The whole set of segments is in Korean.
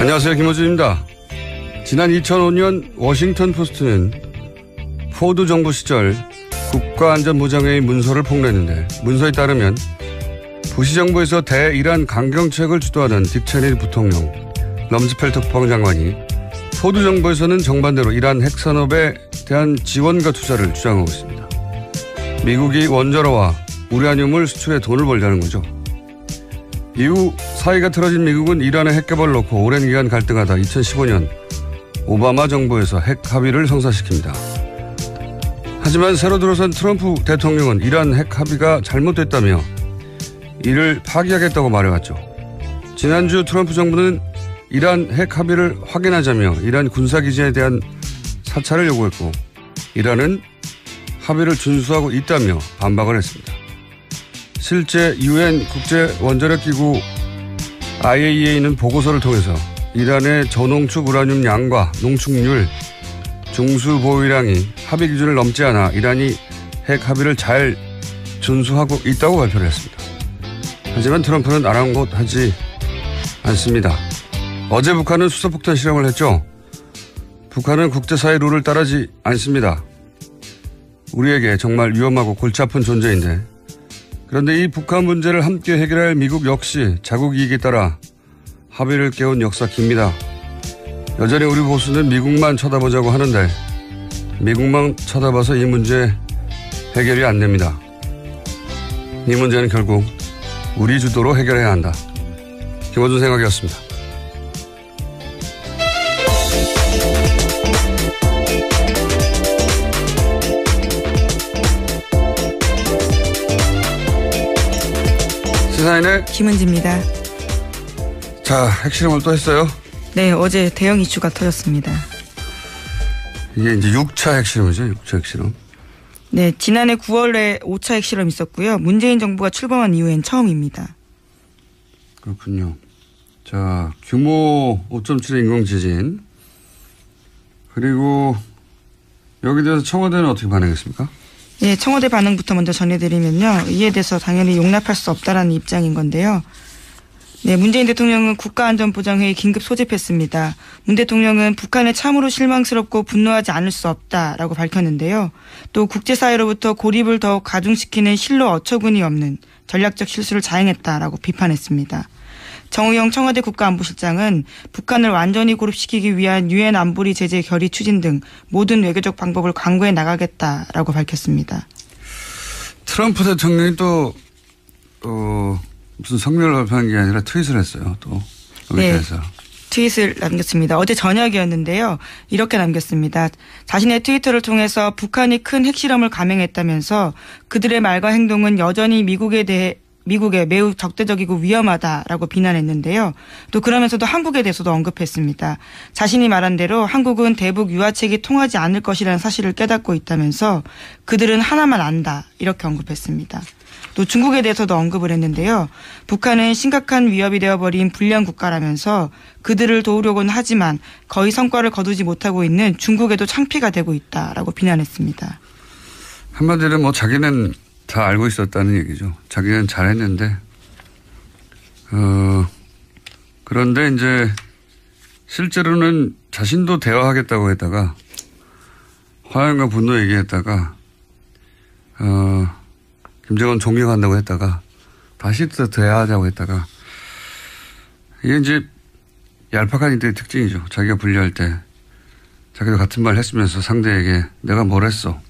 안녕하세요. 김호준입니다. 지난 2005년 워싱턴 포스트는 포드 정부 시절 국가안전보장회의 문서를 폭로했는데 문서에 따르면 부시 정부에서 대이란 강경책을 주도하던 딕 체니 부통령, 럼즈펠트 국방장관이 포드 정부에서는 정반대로 이란 핵산업에 대한 지원과 투자를 주장하고 있습니다. 미국이 원자로와 우라늄을 수출해 돈을 벌자는 거죠. 이후 사이가 틀어진 미국은 이란의 핵개발을 놓고 오랜 기간 갈등하다 2015년 오바마 정부에서 핵 합의를 성사시킵니다. 하지만 새로 들어선 트럼프 대통령은 이란 핵 합의가 잘못됐다며 이를 파기하겠다고 말해왔죠. 지난주 트럼프 정부는 이란 핵 합의를 확인하자며 이란 군사기지에 대한 사찰을 요구했고 이란은 합의를 준수하고 있다며 반박을 했습니다. 실제 UN 국제원자력기구 IAEA는 보고서를 통해서 이란의 저농축 우라늄 양과 농축률, 중수 보유량이 합의 기준을 넘지 않아 이란이 핵 합의를 잘 준수하고 있다고 발표를 했습니다. 하지만 트럼프는 아랑곳하지 않습니다. 어제 북한은 수소폭탄 실험을 했죠. 북한은 국제사회 룰을 따르지 않습니다. 우리에게 정말 위험하고 골치 아픈 존재인데 그런데 이 북한 문제를 함께 해결할 미국 역시 자국 이익에 따라 합의를 깨운 역사 깁니다. 여전히 우리 보수는 미국만 쳐다보자고 하는데 미국만 쳐다봐서 이 문제 해결이 안 됩니다. 이 문제는 결국 우리 주도로 해결해야 한다. 김어준 생각이었습니다. 시사인의 김은지입니다. 자, 핵실험을 또 했어요? 네, 어제 대형 이슈가 터졌습니다. 이게 이제 6차 핵실험이죠, 6차 핵실험. 네, 지난해 9월에 5차 핵실험이 있었고요. 문재인 정부가 출범한 이후엔 처음입니다. 그렇군요. 자, 규모 5.7의 인공지진. 그리고 여기에 대해서 청와대는 어떻게 반응했습니까? 네, 청와대 반응부터 먼저 전해드리면요. 이에 대해서 당연히 용납할 수 없다라는 입장인 건데요. 네, 문재인 대통령은 국가안전보장회의 긴급 소집했습니다. 문 대통령은 북한에 참으로 실망스럽고 분노하지 않을 수 없다라고 밝혔는데요. 또 국제사회로부터 고립을 더욱 가중시키는 실로 어처구니 없는 전략적 실수를 자행했다라고 비판했습니다. 정의용 청와대 국가안보실장은 북한을 완전히 고립시키기 위한 유엔 안보리 제재 결의 추진 등 모든 외교적 방법을 강구해 나가겠다라고 밝혔습니다. 트럼프 대통령이 또 무슨 성명을 발표한 게 아니라 트윗을 했어요. 또 여기에 대해서. 트윗을 남겼습니다. 어제 저녁이었는데요. 이렇게 남겼습니다. 자신의 트위터를 통해서 북한이 큰 핵실험을 감행했다면서 그들의 말과 행동은 여전히 미국에 매우 적대적이고 위험하다라고 비난했는데요. 또 그러면서도 한국에 대해서도 언급했습니다. 자신이 말한 대로 한국은 대북 유화책이 통하지 않을 것이라는 사실을 깨닫고 있다면서 그들은 하나만 안다 이렇게 언급했습니다. 또 중국에 대해서도 언급을 했는데요. 북한은 심각한 위협이 되어버린 불량 국가라면서 그들을 도우려고는 하지만 거의 성과를 거두지 못하고 있는 중국에도 창피가 되고 있다라고 비난했습니다. 한마디로 뭐 자기는 다 알고 있었다는 얘기죠. 자기는 잘했는데 그런데 이제 실제로는 자신도 대화하겠다고 했다가 화염과 분노 얘기했다가 김정은 존경한다고 했다가 다시 또 대화하자고 했다가 이게 이제 얄팍한 이들의 특징이죠. 자기가 불리할 때 자기도 같은 말 했으면서 상대에게 내가 뭘 했어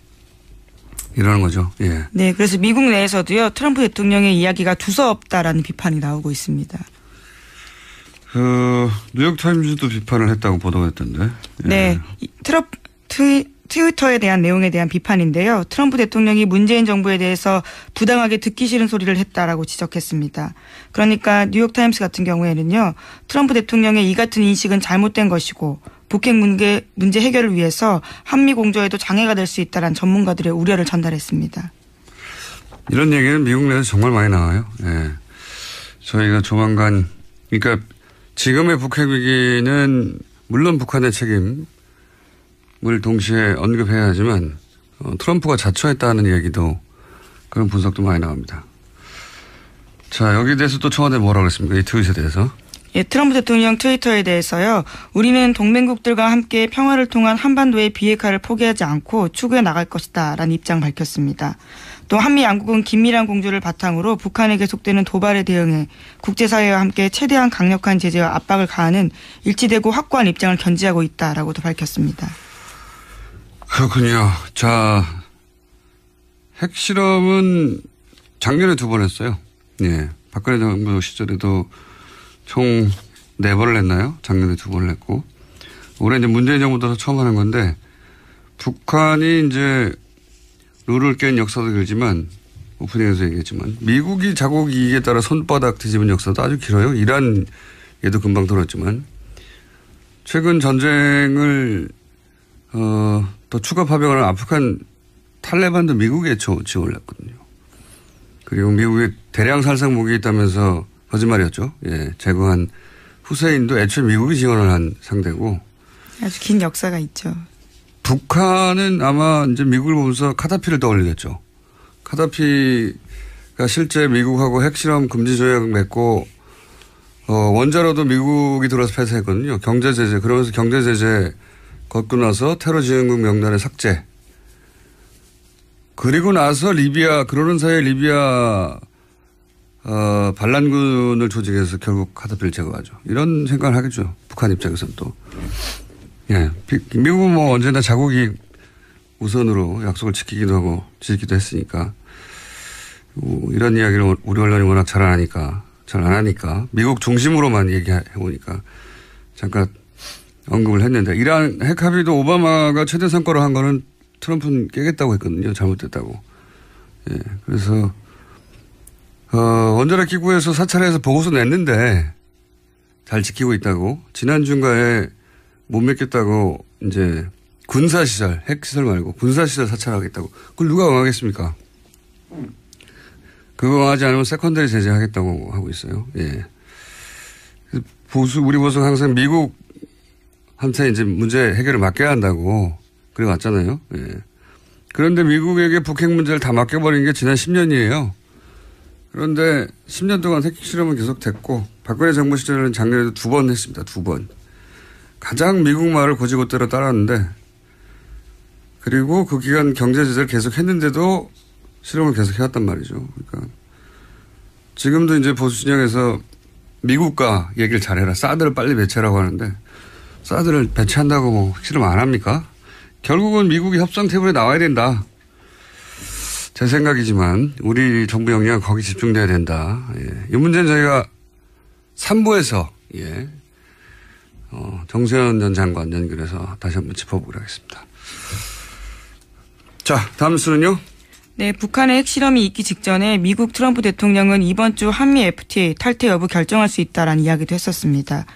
이러는 거죠. 예. 네, 그래서 미국 내에서도요. 트럼프 대통령의 이야기가 두서없다라는 비판이 나오고 있습니다. 뉴욕타임즈도 비판을 했다고 보도가 됐던데. 예. 네, 트위터에 대한 내용에 대한 비판인데요. 트럼프 대통령이 문재인 정부에 대해서 부당하게 듣기 싫은 소리를 했다라고 지적했습니다. 그러니까 뉴욕타임스 같은 경우에는요. 트럼프 대통령의 이 같은 인식은 잘못된 것이고 북핵 문제 해결을 위해서 한미 공조에도 장애가 될 수 있다는 전문가들의 우려를 전달했습니다. 이런 얘기는 미국 내에서 정말 많이 나와요. 예. 저희가 조만간 그러니까 지금의 북핵 위기는 물론 북한의 책임을 동시에 언급해야 하지만 트럼프가 자초했다는 얘기도 그런 분석도 많이 나옵니다. 자, 여기에 대해서 또 청와대 뭐라고 그랬습니까? 이 트윗에 대해서. 예, 트럼프 대통령 트위터에 대해서요. 우리는 동맹국들과 함께 평화를 통한 한반도의 비핵화를 포기하지 않고 추구해 나갈 것이다 라는 입장 밝혔습니다. 또 한미 양국은 긴밀한 공조를 바탕으로 북한에 계속되는 도발에 대응해 국제사회와 함께 최대한 강력한 제재와 압박을 가하는 일치되고 확고한 입장을 견지하고 있다라고도 밝혔습니다. 그렇군요. 자, 핵실험은 작년에 2번 했어요. 예. 박근혜 정부 시절에도 총 4번을 했나요? 작년에 2번을 했고. 올해 이제 문재인 정부 들어서 처음 하는 건데, 북한이 이제 룰을 깬 역사도 길지만, 오프닝에서 얘기했지만, 미국이 자국 이익에 따라 손바닥 뒤집은 역사도 아주 길어요. 이란 얘도 금방 들었지만, 최근 전쟁을, 또 추가 파병하는 아프간 탈레반도 미국에 지원을 했거든요. 그리고 미국에 대량 살상 무기 있다면서 거짓말이었죠. 예, 제거한 후세인도 애초에 미국이 지원을 한 상대고. 아주 긴 역사가 있죠. 북한은 아마 이제 미국을 보면서 카다피를 떠올리겠죠. 카다피가 실제 미국하고 핵실험 금지 조약 맺고, 원자로도 미국이 들어서 폐쇄했거든요. 경제제재. 그러면서 경제제재 걷고 나서 테러 지원국 명단의 삭제. 그리고 나서 리비아, 그러는 사이에 리비아, 반란군을 조직해서 결국 카다피를 제거하죠. 이런 생각을 하겠죠. 북한 입장에서는 또. 예. 미국은 뭐 언제나 자국이 우선으로 약속을 지키기도 하고 지키기도 했으니까. 이런 이야기를 우리 언론이 워낙 잘 안 하니까. 미국 중심으로만 얘기해 보니까 잠깐 언급을 했는데, 이란 핵 합의도 오바마가 최대 성과로 한 거는 트럼프는 깨겠다고 했거든요. 잘못됐다고. 예. 그래서, 원자력 기구에서 사찰해서 보고서 냈는데 잘 지키고 있다고. 지난 중가에 못 맺겠다고 이제 군사시설, 핵시설 말고 군사시설 사찰하겠다고. 그걸 누가 응하겠습니까? 그거 응하지 않으면 세컨더리 제재하겠다고 하고 있어요. 예. 우리 보수가 항상 미국한테 이제 문제 해결을 맡겨야 한다고 그래 왔잖아요. 예. 그런데 미국에게 북핵 문제를 다 맡겨버린 게 지난 10년이에요. 그런데 10년 동안 핵실험은 계속됐고, 박근혜 정부 시절에는 작년에도 2번 했습니다. 2번. 가장 미국 말을 고지고대로 따랐는데, 그리고 그 기간 경제 제재를 계속 했는데도 실험을 계속 해왔단 말이죠. 그러니까 지금도 이제 보수 진영에서 미국과 얘기를 잘해라. 사드를 빨리 배치하라고 하는데, 사드를 배치한다고 뭐 실험 안 합니까? 결국은 미국이 협상 테이블에 나와야 된다. 제 생각이지만 우리 정부 역량은 거기 집중돼야 된다. 예. 이 문제는 저희가 3부에서 예. 정세현 전 장관 연결해서 다시 한번 짚어보도록 하겠습니다. 자, 다음 수는요. 네, 북한의 핵실험이 있기 직전에 미국 트럼프 대통령은 이번 주 한미 FTA 탈퇴 여부 결정할 수 있다라는 이야기도 했었습니다.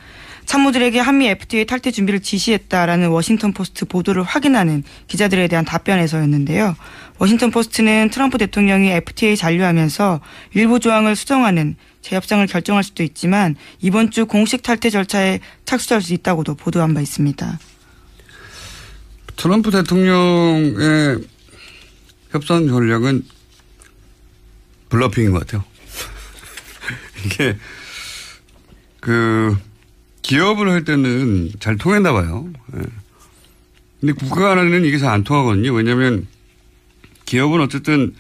참모들에게 한미 FTA 탈퇴 준비를 지시했다라는 워싱턴 포스트 보도를 확인하는 기자들에 대한 답변에서였는데요. 워싱턴 포스트는 트럼프 대통령이 FTA 잔류하면서 일부 조항을 수정하는 재협상을 결정할 수도 있지만 이번 주 공식 탈퇴 절차에 착수할 수 있다고도 보도한 바 있습니다. 트럼프 대통령의 협상 전략은 블러핑인 것 같아요. 이게 기업을 할 때는 잘 통했나 봐요. 예. 근데 국가 간에는 이게 잘 안 통하거든요. 왜냐하면 기업은 어쨌든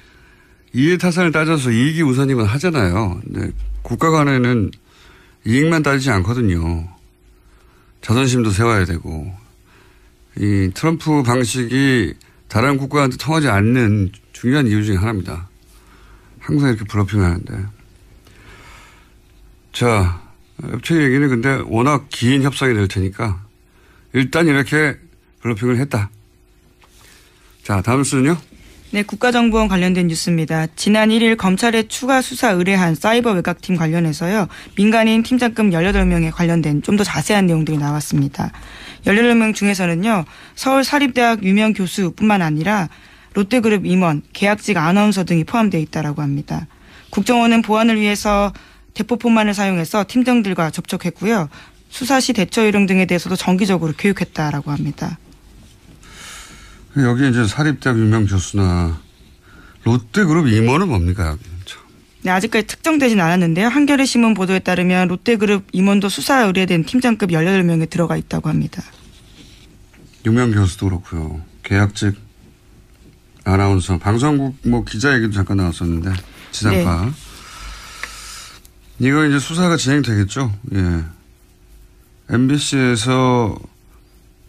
이해 타산을 따져서 이익이 우선이면 하잖아요. 근데 국가 간에는 이익만 따지지 않거든요. 자존심도 세워야 되고. 이 트럼프 방식이 다른 국가한테 통하지 않는 중요한 이유 중에 하나입니다. 항상 이렇게 블러핑을 하는데. 자, FTA 얘기는 근데 워낙 긴 협상이 될 테니까 일단 이렇게 블러핑을 했다. 자, 다음 수는요? 네, 국가정보원 관련된 뉴스입니다. 지난 1일 검찰에 추가 수사 의뢰한 사이버 외곽팀 관련해서요. 민간인 팀장급 18명에 관련된 좀 더 자세한 내용들이 나왔습니다. 18명 중에서는요. 서울사립대학 유명 교수뿐만 아니라 롯데그룹 임원, 계약직 아나운서 등이 포함되어 있다고 합니다. 국정원은 보안을 위해서 대포폰만을 사용해서 팀장들과 접촉했고요. 수사시 대처 요령 등에 대해서도 정기적으로 교육했다라고 합니다. 여기 이제 사립대학 유명 교수나 롯데그룹 임원은 뭡니까? 참. 네, 아직까지 특정되진 않았는데요. 한겨레 신문 보도에 따르면 롯데그룹 임원도 수사에 의뢰된 팀장급 18명에 들어가 있다고 합니다. 유명 교수도 그렇고요. 계약직 아나운서, 방송국 뭐 기자 얘기도 잠깐 나왔었는데 지상파. 네. 이거 이제 수사가 진행되겠죠. 예. MBC에서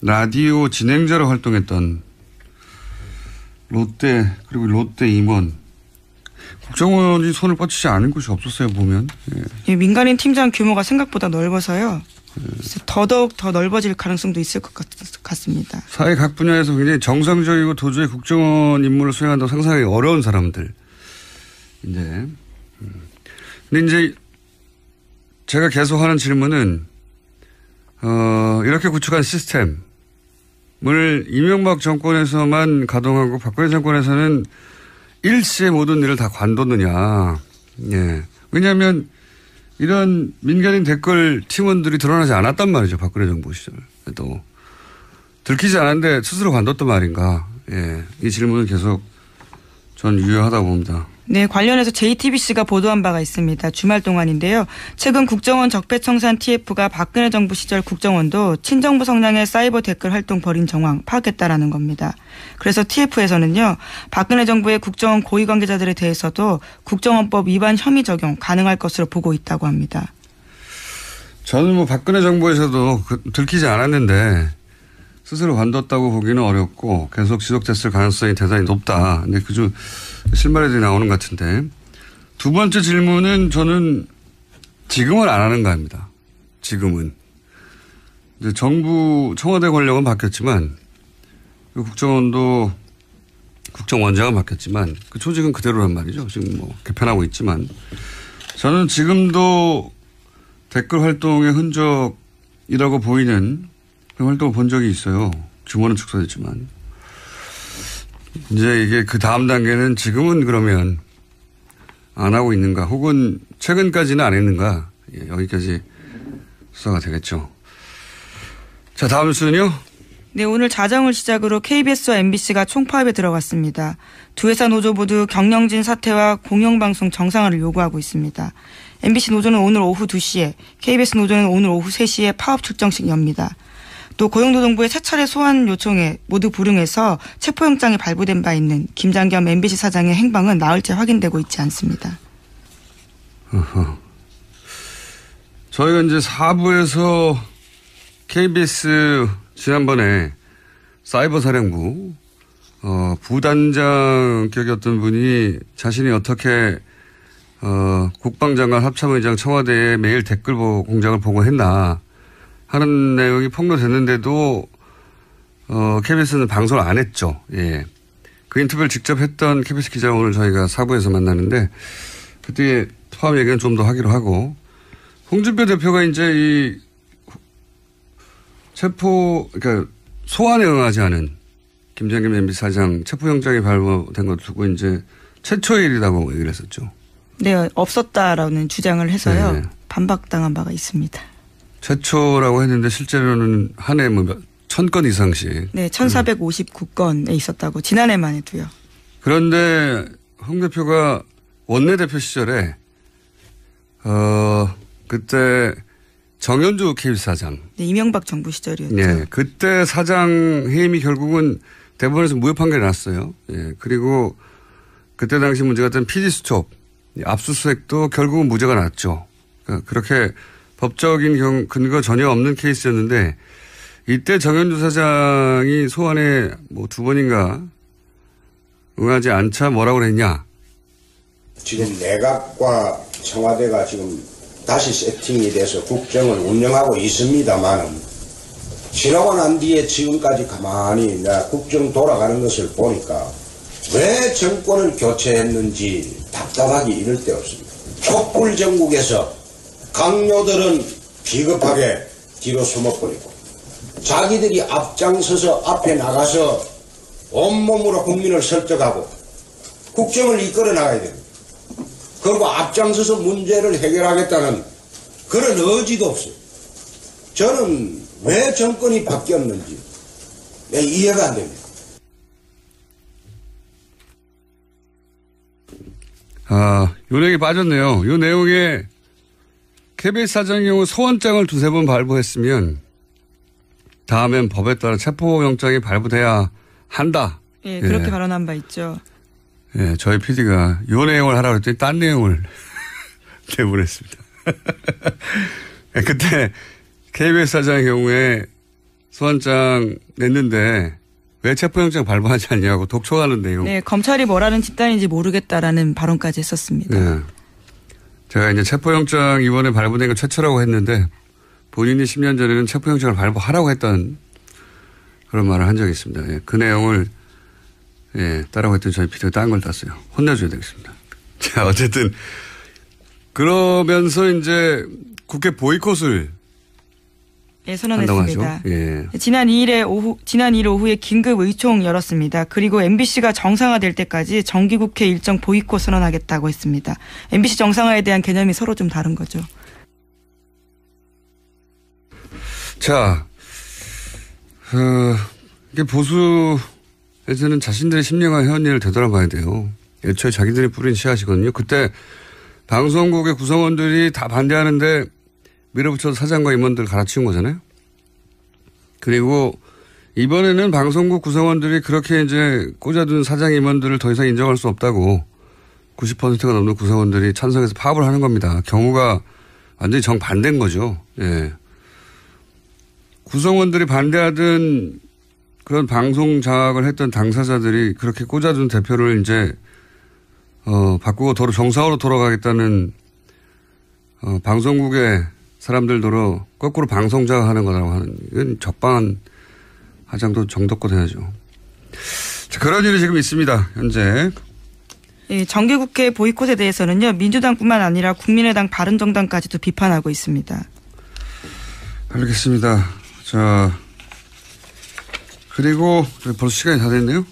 라디오 진행자로 활동했던 롯데 그리고 롯데 임원 국정원이 손을 뻗치지 않은 곳이 없었어요 보면. 예. 예, 민간인 팀장 규모가 생각보다 넓어서요. 더더욱 더 넓어질 가능성도 있을 것 같습니다. 사회 각 분야에서 굉장히 정상적이고 도저히 국정원 임무를 수행한다고 상상하기 어려운 사람들. 근데 이제 제가 계속 하는 질문은 이렇게 구축한 시스템을 이명박 정권에서만 가동하고 박근혜 정권에서는 일시에 모든 일을 다 관뒀느냐. 예. 왜냐하면 이런 민간인 댓글 팀원들이 드러나지 않았단 말이죠. 박근혜 정부 시절에도. 들키지 않았는데 스스로 관뒀단 말인가. 예. 이 질문은 계속 전 유효하다고 봅니다. 네, 관련해서 JTBC가 보도한 바가 있습니다. 주말 동안인데요. 최근 국정원 적폐청산 TF가 박근혜 정부 시절 국정원도 친정부 성향의 사이버 댓글 활동 벌인 정황 파악했다라는 겁니다. 그래서 TF에서는요. 박근혜 정부의 국정원 고위 관계자들에 대해서도 국정원법 위반 혐의 적용 가능할 것으로 보고 있다고 합니다. 저는 뭐 박근혜 정부에서도 들키지 않았는데 스스로 관뒀다고 보기는 어렵고 계속 지속됐을 가능성이 대단히 높다. 근데 그중 실마리들이 나오는 것 같은데. 두 번째 질문은 저는 지금은 안 하는가 합니다. 지금은. 이제 정부 청와대 권력은 바뀌었지만 국정원도 국정원장은 바뀌었지만 그 조직은 그대로란 말이죠. 지금 뭐 개편하고 있지만 저는 지금도 댓글 활동의 흔적이라고 보이는 그런 활동을 본 적이 있어요. 규모는 축소됐지만. 이제 이게 그 다음 단계는 지금은 그러면 안 하고 있는가 혹은 최근까지는 안 했는가. 예, 여기까지 수사가 되겠죠. 자, 다음 뉴스는요. 네, 오늘 자정을 시작으로 KBS와 MBC가 총파업에 들어갔습니다. 두 회사 노조 모두 경영진 사퇴와 공영방송 정상화를 요구하고 있습니다. MBC 노조는 오늘 오후 2시에, KBS 노조는 오늘 오후 3시에 파업 출정식 엽니다. 또 고용노동부의 세 차례 소환 요청에 모두 불응해서 체포영장이 발부된 바 있는 김장겸 MBC 사장의 행방은 나흘째 확인되고 있지 않습니다. 저희가 이제 4부에서 KBS 지난번에 사이버 사령부 부단장격이었던 분이 자신이 어떻게 국방장관 합참의장 청와대에 매일 댓글 공장을 보고했나 하는 내용이 폭로됐는데도 KBS는 방송을 안 했죠. 예. 그 인터뷰를 직접 했던 KBS 기자 오늘 저희가 4부에서 만나는데 그때 파업 얘기는 좀 더 하기로 하고 홍준표 대표가 이제 이 그러니까 소환에 응하지 않은 김장겸 MBC 사장 체포영장이 발부된 것 두고 이제 최초의 일이라고 얘기를 했었죠. 네, 없었다라는 주장을 해서요. 네. 반박당한 바가 있습니다. 최초라고 했는데 실제로는 한 해 뭐 1000건 이상씩. 네, 1459건에 있었다고 지난해만 해도요. 그런데 홍 대표가 원내대표 시절에 그때 정현주 KBS 사장. 네, 이명박 정부 시절이었죠. 네, 그때 사장 해임이 결국은 대법원에서 무효 판결이 났어요. 예, 그리고 그때 당시 문제가 됐던 PD수첩 압수수색도 결국은 무죄가 났죠. 그러니까 그렇게 법적인 근거 전혀 없는 케이스였는데 이때 정현주 사장이 소환에 뭐 2번인가 응하지 않자 뭐라고 그랬냐. 지금 내각과 청와대가 지금 다시 세팅이 돼서 국정을 운영하고 있습니다만은 지나고 난 뒤에 지금까지 가만히 국정 돌아가는 것을 보니까 왜 정권을 교체했는지 답답하기 이를 데 없습니다. 촛불 정국에서 강요들은 비겁하게 뒤로 숨어버리고 자기들이 앞장서서 앞에 나가서 온몸으로 국민을 설득하고 국정을 이끌어 나가야 됩니다. 그리고 앞장서서 문제를 해결하겠다는 그런 의지도 없어요. 저는 왜 정권이 바뀌었는지 이해가 안 됩니다. 요 내용이 빠졌네요. 요 내용에 KBS 사장의 경우 소원장을 두세 번 발부했으면 다음엔 법에 따라 체포영장이 발부돼야 한다. 예, 그렇게 발언한 바 있죠. 예, 저희 PD가 요 내용을 하라고 했더니 딴 내용을 내보냈습니다. 그때 KBS 사장의 경우에 소환장 냈는데 왜 체포영장 발부하지 않냐고 독촉하는 내용. 네, 검찰이 뭐라는 집단인지 모르겠다라는 발언까지 했었습니다. 네. 제가 이제 체포영장 이번에 발부된 건 최초라고 했는데 본인이 10년 전에는 체포영장을 발부하라고 했던 그런 말을 한 적이 있습니다. 예, 그 내용을 따라고 했더니 저희 PD가 딴 걸 땄어요. 혼내줘야 되겠습니다. 자, 어쨌든 그러면서 이제 국회 보이콧을 선언했습니다. 예. 지난 2일 오후에 긴급 의총 열었습니다. 그리고 MBC가 정상화될 때까지 정기국회 일정 보이콧 선언하겠다고 했습니다. MBC 정상화에 대한 개념이 서로 좀 다른 거죠. 자, 이게 보수에서는 자신들의 심령과 회원일을 되돌아봐야 돼요. 애초에 자기들이 뿌린 씨앗이거든요. 그때 방송국의 구성원들이 다 반대하는데 밀어붙여서 사장과 임원들 갈아치운 거잖아요. 그리고 이번에는 방송국 구성원들이 그렇게 이제 꽂아둔 사장 임원들을 더 이상 인정할 수 없다고 90%가 넘는 구성원들이 찬성해서 파업을 하는 겁니다. 경우가 완전히 정반대인 거죠. 예. 구성원들이 반대하던 그런 방송 장악을 했던 당사자들이 그렇게 꽂아둔 대표를 이제 바꾸고 도로 정상으로 돌아가겠다는 방송국의 사람들도로 거꾸로 방송 장악하는 거라고 하는 이건 적방한 하장도 정도껏 해야죠. 자, 그런 일이 지금 있습니다. 현재. 예, 정기국회 보이콧에 대해서는요. 민주당뿐만 아니라 국민의당 바른정당까지도 비판하고 있습니다. 알겠습니다. 자, 그리고 벌써 시간이 다 됐네요.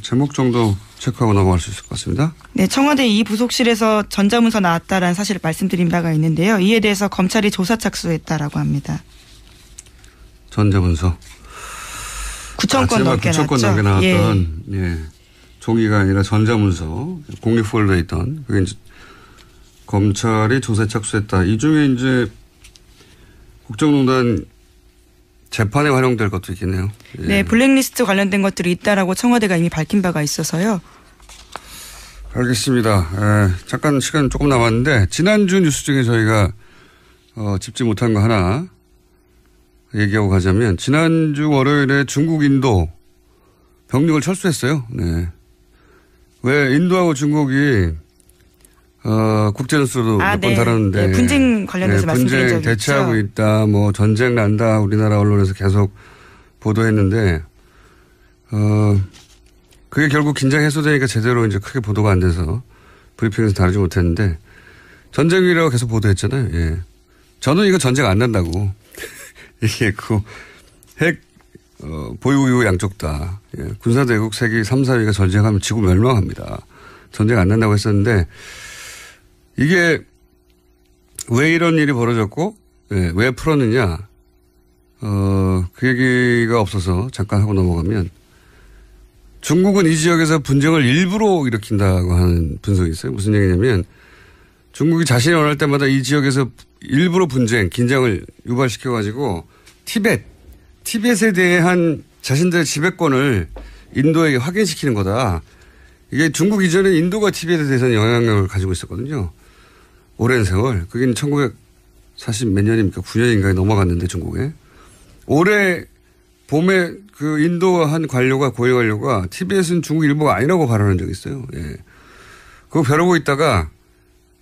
제목 정도 체크하고 넘어갈 수 있을 것 같습니다. 네, 청와대 이 부속실에서 전자문서 나왔다라는 사실을 말씀드린 바가 있는데요. 이에 대해서 검찰이 조사 착수했다라고 합니다. 전자문서. 9,000건 넘게 9,000건 넘게 나왔던 종이가 아니라 전자문서 공익폴더에 있던 그게 이제 검찰이 조사에 착수했다. 이 중에 이제 국정농단 재판에 활용될 것도 있겠네요. 예. 네, 블랙리스트 관련된 것들이 있다라고 청와대가 이미 밝힌 바가 있어서요. 알겠습니다. 잠깐 시간 조금 남았는데 지난주 뉴스 중에 저희가 짚지 못한 거 하나 얘기하고 가자면 지난주 월요일에 중국 인도 병력을 철수했어요. 네. 왜 인도하고 중국이 국제뉴스로도 몇 번 다뤘는데. 네, 분쟁 관련해서 말씀드린 적이 있죠. 분쟁 대처하고 있다. 뭐 전쟁 난다. 우리나라 언론에서 계속 보도했는데 그게 결국 긴장 해소되니까 제대로 이제 크게 보도가 안 돼서 브리핑에서 다루지 못했는데 전쟁이라고 계속 보도했잖아요. 예. 저는 이거 전쟁 안 난다고 얘기했고 핵 보유 이후 양쪽 다 군사대국 세계 3, 4위가 전쟁하면 지구 멸망합니다. 전쟁 안 난다고 했었는데 이게 왜 이런 일이 벌어졌고 왜 풀었느냐 그 얘기가 없어서 잠깐 하고 넘어가면 중국은 이 지역에서 분쟁을 일부러 일으킨다고 하는 분석이 있어요. 무슨 얘기냐면 중국이 자신이 원할 때마다 이 지역에서 일부러 분쟁, 긴장을 유발시켜가지고 티벳에 대한 자신들의 지배권을 인도에게 확인시키는 거다. 이게 중국 이전에 인도가 티벳에 대해서는 영향력을 가지고 있었거든요. 오랜 세월. 그게 1940 몇 년입니까? 9년인가에 넘어갔는데 중국에. 올해 봄에 그 인도 한 관료가 고위 관료가 티벳은 중국 일부가 아니라고 발언한 적이 있어요. 예. 그거 벼르고 있다가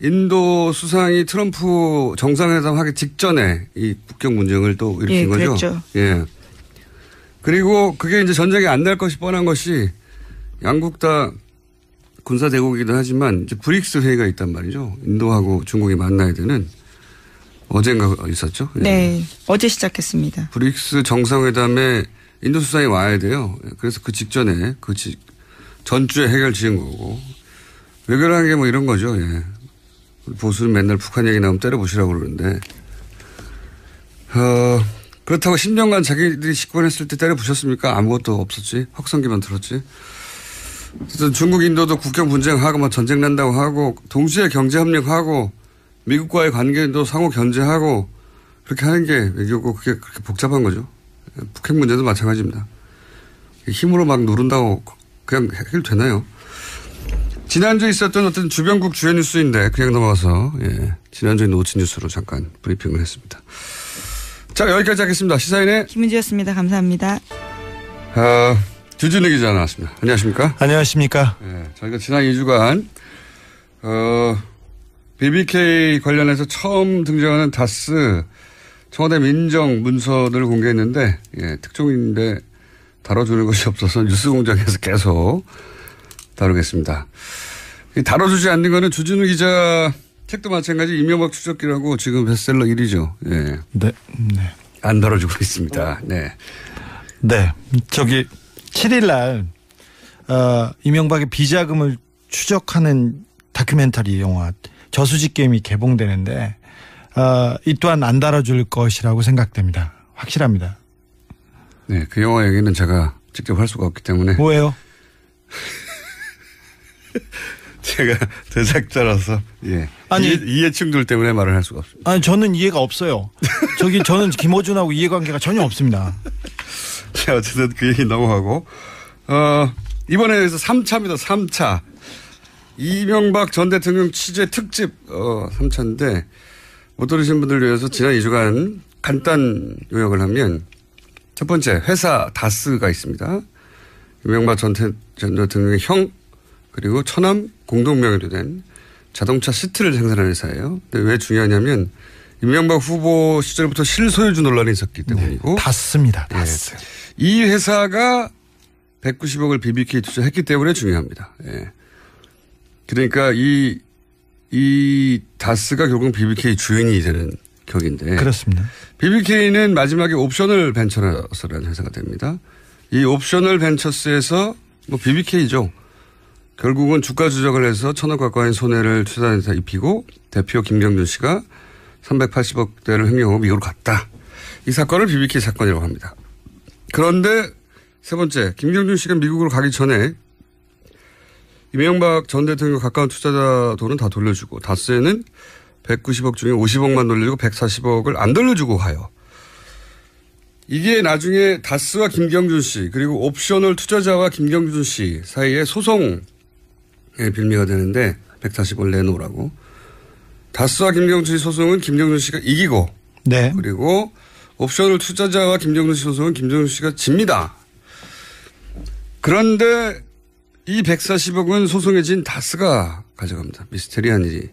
인도 수상이 트럼프 정상회담 하기 직전에 이 북경 문제를 또 일으킨 거죠. 그랬죠. 예. 그리고 그게 이제 전쟁이 안 날 것이 뻔한 것이 양국 다 군사 대국이기도 하지만 이제 브릭스 회의가 있단 말이죠. 인도하고 중국이 만나야 되는 어젠가 있었죠. 예. 네. 어제 시작했습니다. 브릭스 정상회담에 인도 수상이 와야 돼요. 그래서 그 직전에 전주에 해결 지은 거고 외교라는 게 뭐 이런 거죠. 예. 보수는 맨날 북한 얘기 나오면 때려보시라고 그러는데 그렇다고 10년간 자기들이 집권했을 때 때려부셨습니까? 아무것도 없었지. 확성기만 들었지. 중국 인도도 국경 분쟁하고 뭐 전쟁 난다고 하고 동시에 경제 협력하고 미국과의 관계도 상호 견제하고 그렇게 하는 게 외교고 그게 그렇게 복잡한 거죠. 북핵 문제도 마찬가지입니다. 힘으로 막 누른다고 그냥 해결되나요? 지난주에 있었던 어떤 주변국 주요 뉴스인데 그냥 넘어가서 지난주에 노치 뉴스로 잠깐 브리핑을 했습니다. 자, 여기까지 하겠습니다. 시사인의 김은지였습니다. 감사합니다. 주진우 기자 나왔습니다. 안녕하십니까? 안녕하십니까? 저희가 지난 2주간 BBK 관련해서 처음 등장하는 다스 청와대 민정 문서들을 공개했는데 특종인데 다뤄주는 것이 없어서 뉴스공장에서 계속 다루겠습니다. 다뤄주지 않는 거는 주진우 기자 책도 마찬가지 이명박 추적기라고 지금 베스트셀러 1위죠. 네. 안 다뤄주고 있습니다. 네. 네. 저기 7일 날 이명박의 비자금을 추적하는 다큐멘터리 영화 저수지 게임이 개봉되는데 이 또한 안 다뤄줄 것이라고 생각됩니다. 확실합니다. 네. 그 영화 얘기는 제가 직접 할 수가 없기 때문에. 뭐예요? 제가 제작자라서 아니 이해충돌 때문에 말을 할 수가 없습니다. 아니 저는 이해가 없어요. 저는 김어준하고 이해관계가 전혀 없습니다. 자, 어쨌든 그 얘기 넘어가고 이번에 대해서 3차입니다. 3차 이명박 전 대통령 취재 특집 3차인데 못 들으신 분들 위해서 지난 2주간 간단 요약을 하면 첫 번째 회사 다스가 있습니다. 이명박 전 대통령의 형 그리고 처남 공동명의로 된 자동차 시트를 생산하는 회사예요. 근데 왜 중요하냐면 이명박 후보 시절부터 실소유주 논란이 있었기 때문이고. 다스입니다. 다스. 이 회사가 190억을 BBK 투자했기 때문에 중요합니다. 그러니까 이 다스가 결국 BBK 주인이 되는 격인데. 그렇습니다. BBK는 마지막에 옵셔널 벤처스라는 회사가 됩니다. 이 옵셔널 벤처스에서 뭐 BBK죠. 결국은 주가 조작을 해서 1,000억 가까운 손해를 투자회사 입히고 대표 김경준 씨가 380억대를 횡령하고 미국으로 갔다. 이 사건을 BBK 사건이라고 합니다. 그런데 세 번째, 김경준 씨가 미국으로 가기 전에 이명박 전 대통령 가까운 투자자 돈은 다 돌려주고 다스에는 190억 중에 50억만 돌려주고 140억을 안 돌려주고 가요. 이게 나중에 다스와 김경준 씨 그리고 옵셔널 투자자와 김경준 씨 사이에 소송의 빌미가 되는데 140억을 내놓으라고. 다스와 김경준 씨 소송은 김경준 씨가 이기고 네. 그리고 옵셔널 투자자와 김경준 씨 소송은 김경준 씨가 집니다. 그런데 이 140억은 소송에 진 다스가 가져갑니다. 미스테리한 일이.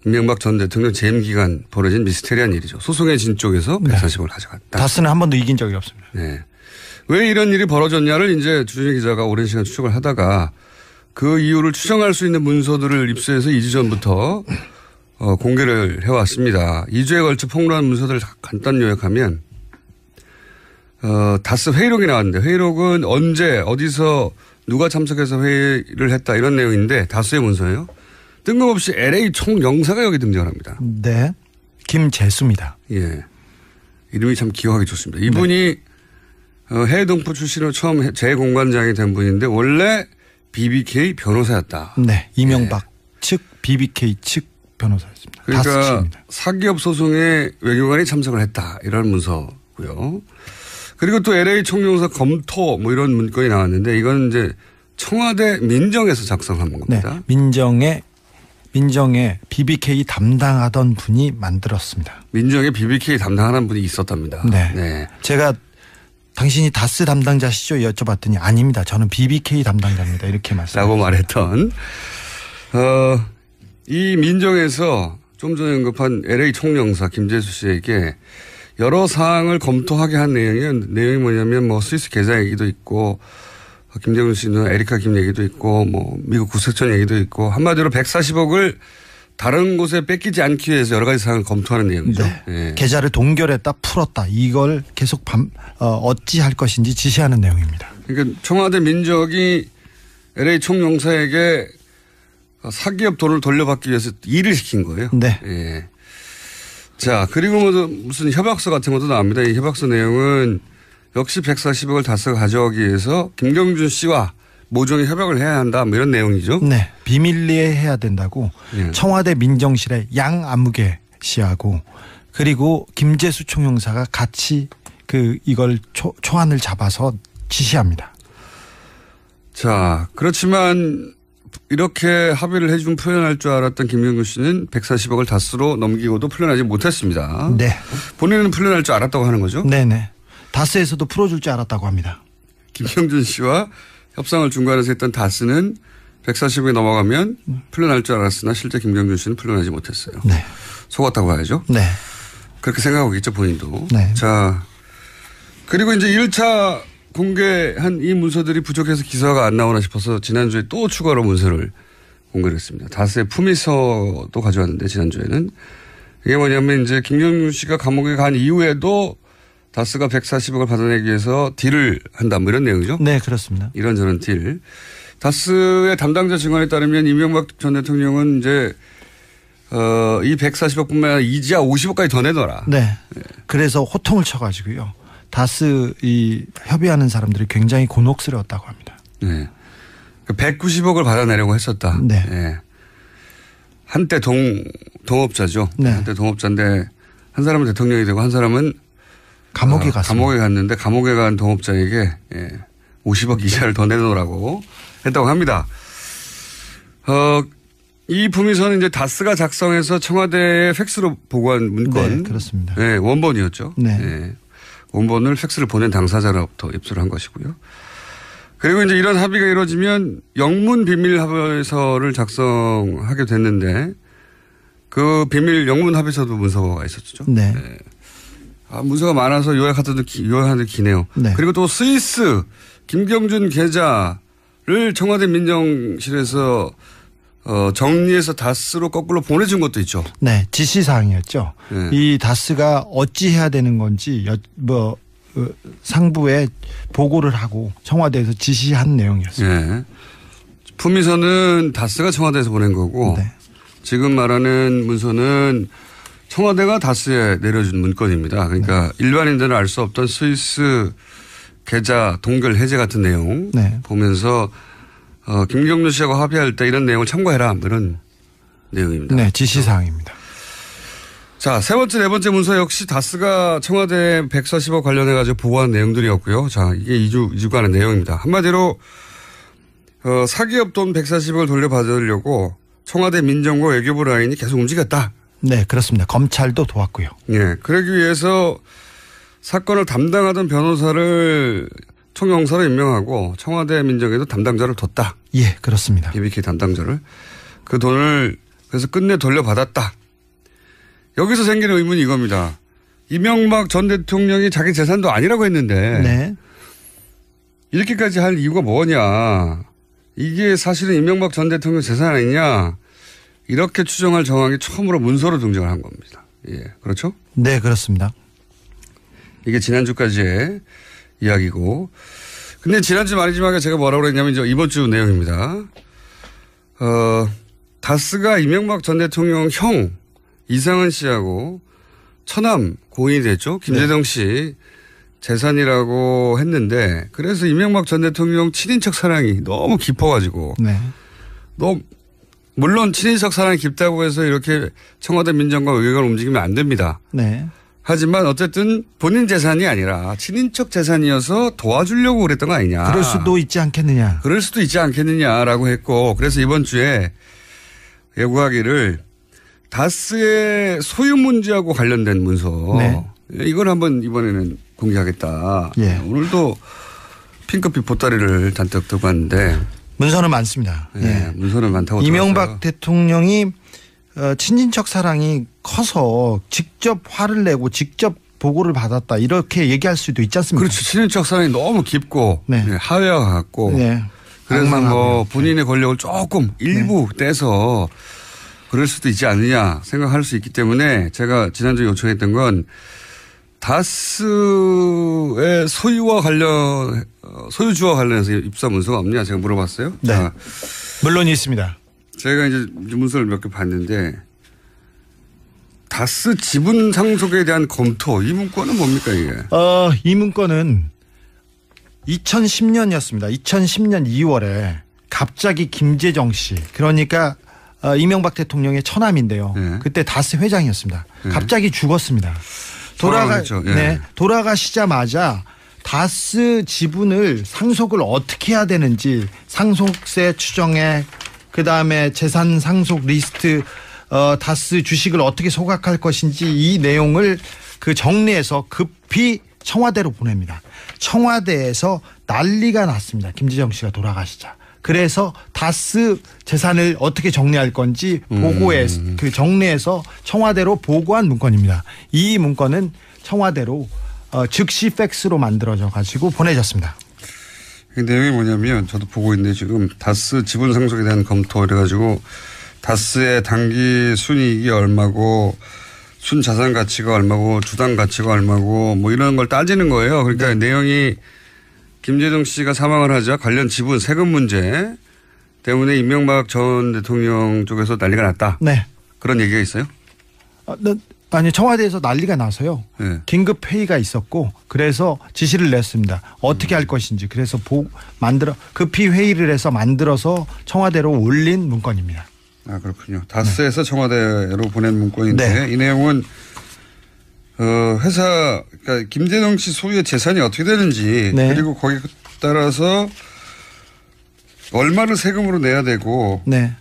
이명박 전 대통령 재임 기간 벌어진 미스테리한 일이죠. 소송에 진 쪽에서 140억을 가져갔다. 다스는 한 번도 이긴 적이 없습니다. 네. 왜 이런 일이 벌어졌냐를 이제 주진우 기자가 오랜 시간 추적을 하다가 그 이유를 추정할 수 있는 문서들을 입수해서 2주 전부터 공개를 해왔습니다. 2주에 걸쳐 폭로한 문서들을 간단 요약하면 다스 회의록이 나왔는데 회의록은 언제 어디서 누가 참석해서 회의를 했다 이런 내용인데 다스의 문서예요. 뜬금없이 LA 총영사가 여기 등장을 합니다. 네. 김재수입니다. 예. 이름이 참 기억하기 좋습니다. 이분이 해외동포 출신으로 처음 재공관장이 된 분인데 원래 BBK 변호사였다. 네. 이명박 측 BBK 측 변호사였습니다. 그러니까 사기업 소송에 외교관이 참석을 했다. 이런 문서고요. 그리고 또 LA 총영사 검토 뭐 이런 문건이 나왔는데 이건 이제 청와대 민정에서 작성한 겁니다. 네. 민정에 BBK 담당하던 분이 만들었습니다. 민정에 BBK 담당하는 분이 있었답니다. 네. 네. 제가 당신이 다스 담당자시죠? 여쭤봤더니 아닙니다. 저는 BBK 담당자입니다. 이렇게 라고 말했던 이 민정에서 좀 전에 언급한 LA 총영사 김재수 씨에게 여러 사항을 검토하게 한 내용이 뭐냐면 뭐 스위스 계좌 얘기도 있고 김정은 씨는 에리카 김 얘기도 있고 뭐 미국 구세청 얘기도 있고 한마디로 140억을 다른 곳에 뺏기지 않기 위해서 여러 가지 사항을 검토하는 내용이죠. 네. 네. 계좌를 동결했다 풀었다 이걸 계속 어찌할 것인지 지시하는 내용입니다. 그러니까 청와대 민정이 LA 총영사에게 사기업 돈을 돌려받기 위해서 일을 시킨 거예요. 네. 예. 자, 그리고 무슨 협약서 같은 것도 나옵니다. 이 협약서 내용은 역시 140억을 다스가 가져가기 위해서 김경준 씨와 모종의 협약을 해야 한다. 뭐 이런 내용이죠. 네. 비밀리에 해야 된다고 예. 청와대 민정실의 양아무개 씨하고 그리고 김재수 총영사가 같이 이걸 초안을 잡아서 지시합니다. 자, 그렇지만 이렇게 합의를 해준 풀려날 줄 알았던 김경준 씨는 140억을 다스로 넘기고도 풀려나지 못했습니다. 네. 본인은 풀려날 줄 알았다고 하는 거죠? 네네. 다스에서도 풀어줄 줄 알았다고 합니다. 김경준 씨와 협상을 중간에서 했던 다스는 140억이 넘어가면 풀려날 줄 알았으나 실제 김경준 씨는 풀려나지 못했어요. 네. 속았다고 봐야죠. 네. 그렇게 생각하고 있죠, 본인도. 네. 자, 그리고 이제 1차 공개한 이 문서들이 부족해서 기사가 안 나오나 싶어서 지난주에 또 추가로 문서를 공개를 했습니다. 다스의 품위서도 가져왔는데 지난주에는 이게 뭐냐면 이제 김경준 씨가 감옥에 간 이후에도 다스가 140억을 받아내기 위해서 딜을 한다 뭐 이런 내용이죠. 네, 그렇습니다. 이런저런 딜. 다스의 담당자 증언에 따르면 이명박 전 대통령은 이제 이 140억뿐만 아니라 이자 50억까지 더 내놔라. 네. 그래서 호통을 쳐가지고요. 다스 협의하는 사람들이 굉장히 곤혹스러웠다고 합니다. 네. 190억을 받아내려고 했었다. 네. 네. 한때 동업자죠. 네. 한때 동업자인데 한 사람은 대통령이 되고 한 사람은 감옥에 갔습니다. 감옥에 갔는데 감옥에 간 동업자에게 50억 이자를 더 내놓으라고 했다고 합니다. 이 품위서는 이제 다스가 작성해서 청와대에 팩스로 보고한 문건. 네, 그렇습니다. 네, 원본이었죠. 네. 네. 원본을 팩스를 보낸 당사자로부터 입수를 한 것이고요. 그리고 이제 이런 합의가 이루어지면 영문 비밀 합의서를 작성하게 됐는데 그 비밀 영문 합의서도 문서가 있었죠. 네. 네. 문서가 많아서 요약하는데 기네요. 네. 그리고 또 스위스 김경준 계좌를 청와대 민정실에서 정리해서 다스로 거꾸로 보내준 것도 있죠. 네, 지시사항이었죠. 네. 이 다스가 어찌 해야 되는 건지 상부에 보고를 하고 청와대에서 지시한 내용이었어요. 네. 품위서는 다스가 청와대에서 보낸 거고 네. 지금 말하는 문서는 청와대가 다스에 내려준 문건입니다. 그러니까 네. 일반인들은 알 수 없던 스위스 계좌 동결 해제 같은 내용 네. 보면서 김경준 씨하고 합의할 때 이런 내용을 참고해라. 뭐 이런 내용입니다. 네, 지시사항입니다. 자, 세 번째, 네 번째 문서 역시 다스가 청와대 140억 관련해가지고 보고한 내용들이었고요. 자, 이게 2주간의 내용입니다. 한마디로, 사기업 돈 140억을 돌려받으려고 청와대 민정과 외교부 라인이 계속 움직였다. 네, 그렇습니다. 검찰도 도왔고요. 예. 그러기 위해서 사건을 담당하던 변호사를 총영사로 임명하고 청와대 민정에도 담당자를 뒀다. 예, 그렇습니다. BBK 담당자를. 그 돈을 그래서 끝내 돌려받았다. 여기서 생기는 의문이 이겁니다. 이명박 전 대통령이 자기 재산도 아니라고 했는데 네. 이렇게까지 할 이유가 뭐냐. 이게 사실은 이명박 전 대통령 재산 아니냐. 이렇게 추정할 정황이 처음으로 문서로 등장을 한 겁니다. 예, 그렇죠? 네, 그렇습니다. 이게 지난주까지의 이야기고. 근데 지난주 말이지만 제가 뭐라고 그랬냐면 이번 주 내용입니다. 다스가 이명박 전 대통령 형 이상은 씨하고 처남 고인이 됐죠. 김재동 씨 재산이라고 했는데 그래서 이명박 전 대통령 친인척 사랑이 너무 깊어가지고 네. 물론 친인척 사랑이 깊다고 해서 이렇게 청와대 민정과 외교관을 움직이면 안 됩니다. 네. 하지만 어쨌든 본인 재산이 아니라 친인척 재산이어서 도와주려고 그랬던 거 아니냐. 그럴 수도 있지 않겠느냐. 그럴 수도 있지 않겠느냐라고 했고 그래서 이번 주에 예고하기를 다스의 소유 문제하고 관련된 문서. 네. 이걸 한번 이번에는 공개하겠다. 예. 오늘도 핑크빛 보따리를 잔뜩 들고 왔는데. 문서는 많습니다. 예. 예. 문서는 많다고 이명박 들었어요. 대통령이 친인척 사랑이 커서 직접 화를 내고 직접 보고를 받았다 이렇게 얘기할 수도 있지 않습니까? 그렇죠. 친인척 사랑이 너무 깊고 네. 하회와 같고 네. 그래서 뭐 악망하고요. 본인의 권력을 조금 일부 떼서 그럴 수도 있지 않느냐 생각할 수 있기 때문에 제가 지난주에 요청했던 건 다스의 소유주와 관련해서 입사 문서가 없냐 제가 물어봤어요. 네. 자, 물론 있습니다. 제가 이제 문서를 몇 개 봤는데 다스 지분 상속에 대한 검토 이 문건은 뭡니까 이게? 이 문건은 2010년이었습니다. 2010년 2월에 갑자기 김재정 씨, 그러니까 이명박 대통령의 처남인데요. 네. 그때 다스 회장이었습니다. 네. 갑자기 죽었습니다. 예. 돌아가시자마자 다스 지분을 상속을 어떻게 해야 되는지, 상속세 추정액, 그다음에 재산 상속 리스트, 다스 주식을 어떻게 소각할 것인지 이 내용을 그 정리해서 급히 청와대로 보냅니다. 청와대에서 난리가 났습니다. 김재정 씨가 돌아가시자. 그래서 다스 재산을 어떻게 정리할 건지 그 정리해서 청와대로 보고한 문건입니다. 이 문건은 청와대로 즉시 팩스로 만들어져 가지고 보내졌습니다. 그 내용이 뭐냐면 저도 보고 있는데 지금 다스 지분 상속에 대한 검토 이래가지고 다스의 단기 순이익이 얼마고 순자산 가치가 얼마고 주당 가치가 얼마고 뭐 이런 걸 따지는 거예요. 그러니까 네. 내용이 김재정 씨가 사망을 하자 관련 지분 세금 문제 때문에 이명박 전 대통령 쪽에서 난리가 났다. 네. 그런 얘기가 있어요? 아니 청와대에서 난리가 나서요. 네. 긴급 회의가 있었고 그래서 지시를 냈습니다. 어떻게 할 것인지. 그래서 급히 회의를 해서 만들어서 청와대로 올린 문건입니다. 아 그렇군요. 다스에서 네. 청와대로 보낸 문건인데 네. 이 내용은 회사 그러니까 김재정 씨 소유의 재산이 어떻게 되는지 네. 그리고 거기에 따라서 얼마를 세금으로 내야 되고 네.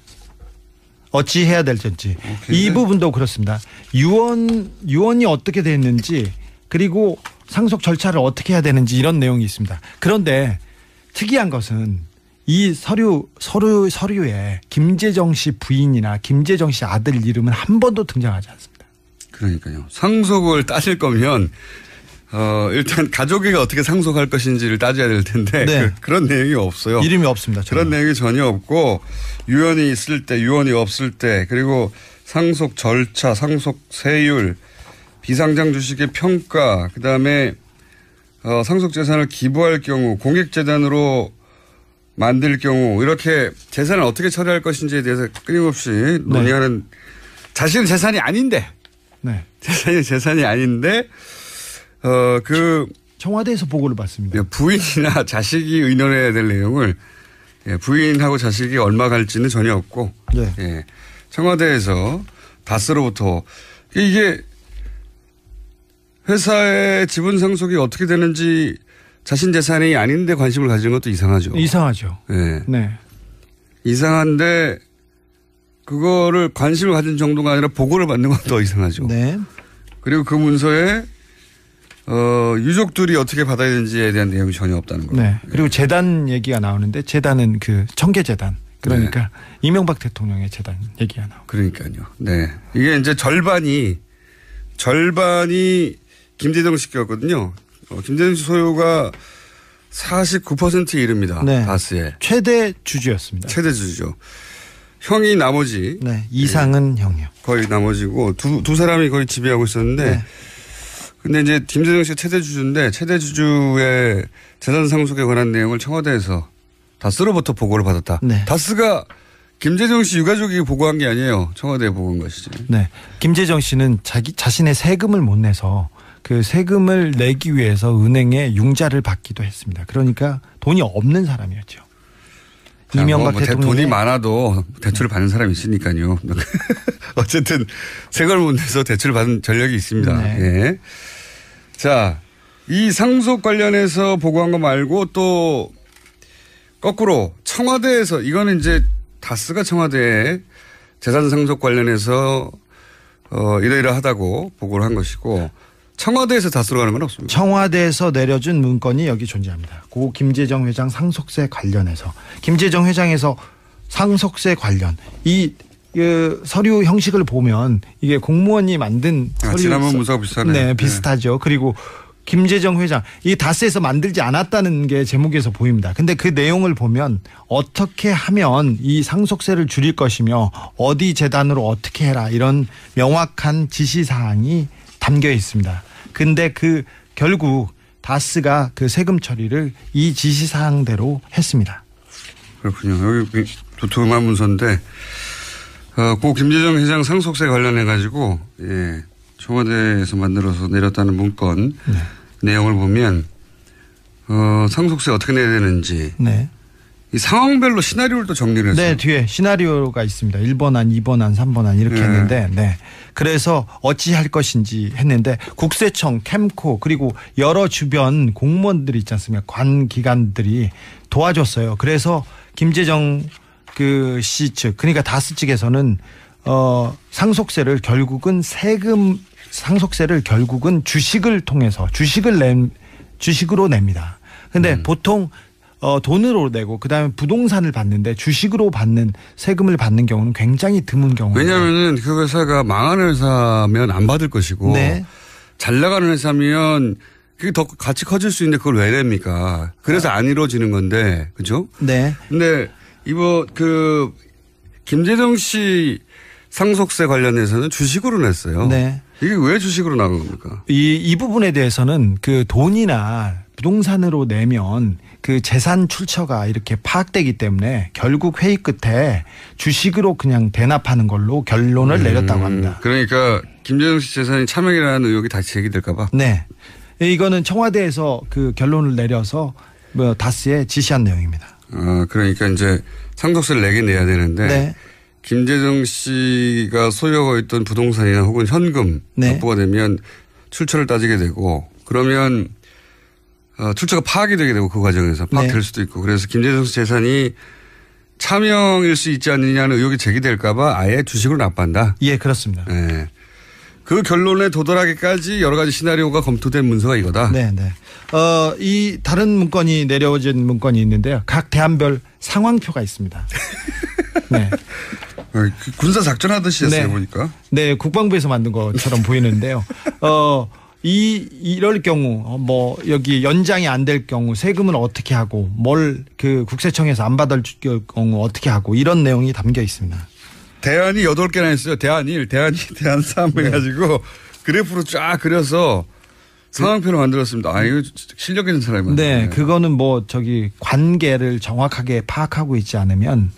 어찌 해야 될지 이 부분도 그렇습니다. 유언이 어떻게 됐는지 그리고 상속 절차를 어떻게 해야 되는지 이런 내용이 있습니다. 그런데 특이한 것은 이 서류에 김재정 씨 부인이나 김재정 씨 아들 이름은 한 번도 등장하지 않습니다. 그러니까요. 상속을 따질 거면 일단 가족이 어떻게 상속할 것인지를 따져야 될 텐데 네. 그런 내용이 없어요. 이름이 없습니다. 그런 내용이 전혀 없고 유언이 있을 때 유언이 없을 때 그리고 상속 절차 상속 세율 비상장 주식의 평가 그다음에 상속 재산을 기부할 경우 공익재단으로 만들 경우 이렇게 재산을 어떻게 처리할 것인지에 대해서 끊임없이 논의하는 네. 자신은 재산이 아닌데 네. 재산이 아닌데 청와대에서 보고를 받습니다. 부인이나 자식이 의논해야 될 내용을 부인하고 자식이 얼마 갈지는 전혀 없고 네. 예, 청와대에서 다스로부터 이게 회사의 지분 상속이 어떻게 되는지 자신 재산이 아닌데 관심을 가지는 것도 이상하죠. 이상하죠. 네. 네. 이상한데 그거를 관심을 가진 정도가 아니라 보고를 받는 건 더 이상하죠. 네. 그리고 그 문서에 유족들이 어떻게 받아야 되는지에 대한 내용이 전혀 없다는 거예요. 네. 그리고 재단 얘기가 나오는데 재단은 그 청계재단. 그러니까 네. 이명박 대통령의 재단 얘기가 나오고. 그러니까요. 네. 이게 이제 절반이 김재정 씨였거든요. 김재정 씨 소유가 49%에 이릅니다. 네. 다스에. 최대 주주였습니다. 최대 주주죠. 형이 나머지. 네. 이상은 형이요. 거의 나머지고 두 사람이 거의 지배하고 있었는데. 네. 근데 이제 김재정 씨가 최대 주주인데 최대 주주의 재산 상속에 관한 내용을 청와대에서 다스로부터 보고를 받았다. 네. 다스가 김재정 씨 유가족이 보고한 게 아니에요. 청와대에 보고한 것이지. 네. 김재정 씨는 자신의 세금을 못 내서 그 세금을 내기 위해서 은행에 융자를 받기도 했습니다. 그러니까 돈이 없는 사람이었죠. 이명박 대통령 돈이 많아도 대출을 받는 사람이 있으니까요. 어쨌든 세금을 못 내서 대출을 받은 전력이 있습니다. 네. 예. 자, 이 상속 관련해서 보고한 거 말고 또 거꾸로 청와대에서 이거는 이제 다스가 청와대에 재산 상속 관련해서 이러이러하다고 보고를 한 것이고 청와대에서 다스로 가는 건 없습니다. 청와대에서 내려준 문건이 여기 존재합니다. 고 김재정 회장 상속세 관련해서 김재정 회장에서 상속세 관련 서류 형식을 보면 이게 공무원이 만든 서류 지난번 문서가 비슷하네요. 네, 비슷하죠. 네. 그리고 김재정 회장 이 다스에서 만들지 않았다는 게 제목에서 보입니다. 근데 그 내용을 보면 어떻게 하면 이 상속세를 줄일 것이며 어디 재단으로 어떻게 해라 이런 명확한 지시사항이 담겨 있습니다. 근데 결국 다스가 그 세금 처리를 이 지시사항대로 했습니다. 그렇군요. 여기 두툼한 문서인데 고 김재정 회장 상속세 관련해 가지고 청와대에서 만들어서 내렸다는 문건 내용을 보면 상속세 어떻게 내야 되는지. 네. 이 상황별로 시나리오를 또 정리를 했어요. 네, 뒤에 시나리오가 있습니다. 1번안, 2번안, 3번안 이렇게 했는데, 네. 그래서 어찌할 것인지 했는데 국세청, 캠코 그리고 여러 주변 공무원들이 있지 않습니까? 관 기관들이 도와줬어요. 그래서 김재정 씨 측, 그러니까 다스 측에서는 상속세를 결국은 상속세를 결국은 주식을 통해서 주식으로 냅니다. 근데 보통 돈으로 내고 그다음에 부동산을 받는데 주식으로 받는 세금을 받는 경우는 굉장히 드문 경우예요. 왜냐하면은 그 회사가 망하는 회사면 안 받을 것이고 네. 잘 나가는 회사면 그게 더 같이 커질 수 있는데 그걸 왜 냅니까? 그래서 안 이루어지는 건데, 그죠? 네. 근데 이번 김재정 씨 상속세 관련해서는 주식으로 냈어요. 네. 이게 왜 주식으로 나간 겁니까? 이 부분에 대해서는 그 돈이나 부동산으로 내면 그 재산 출처가 이렇게 파악되기 때문에 결국 회의 끝에 주식으로 그냥 대납하는 걸로 결론을 내렸다고 합니다. 그러니까 김재정 씨 재산이 차명이라는 의혹이 다시 제기될까 봐. 네. 이거는 청와대에서 그 결론을 내려서 다스에 지시한 내용입니다. 그러니까 이제 상속세를 내긴 내야 되는데 네. 김재정 씨가 소유하고 있던 부동산이나 혹은 현금 납부가 되면 출처를 따지게 되고 그러면 출처가 파악이 되게 되고 그 과정에서 파악될 수도 있고 그래서 김재정 씨 재산이 차명일 수 있지 않느냐는 의혹이 제기될까 봐 아예 주식으로 납부한다. 예, 그렇습니다. 네. 그 결론에 도달하기까지 여러 가지 시나리오가 검토된 문서가 이거다. 네, 네. 이 다른 문건이 내려진 문건이 있는데요. 각 대안별 상황표가 있습니다. 네. 군사 작전하듯이 했어요, 네. 보니까. 네, 국방부에서 만든 것처럼 보이는데요. 이럴 경우 여기 연장이 안 될 경우 세금은 어떻게 하고 뭘 그 국세청에서 안 받을 경우 어떻게 하고 이런 내용이 담겨 있습니다. 대안이 8개나 있어요. 대안 1, 대안 2, 대안 3 해가지고 그래프로 쫙 그려서 상황표를 만들었습니다. 이거 실력 있는 사람이 네, 그거는 관계를 정확하게 파악하고 있지 않으면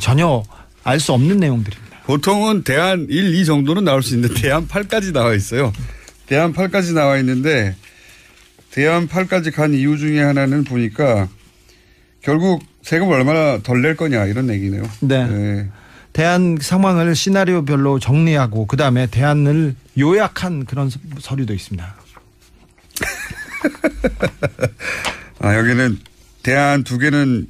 전혀 알 수 없는 내용들입니다. 보통은 대안 1, 2 정도는 나올 수 있는데 대안 8까지 나와 있어요. 대안 8까지 나와 있는데 대안 8까지 간 이유 중에 하나는 보니까 결국 세금을 얼마나 덜 낼 거냐 이런 얘기네요. 네. 네. 대안 상황을 시나리오별로 정리하고 그다음에 대안을 요약한 그런 서류도 있습니다. 여기는 대안 2개는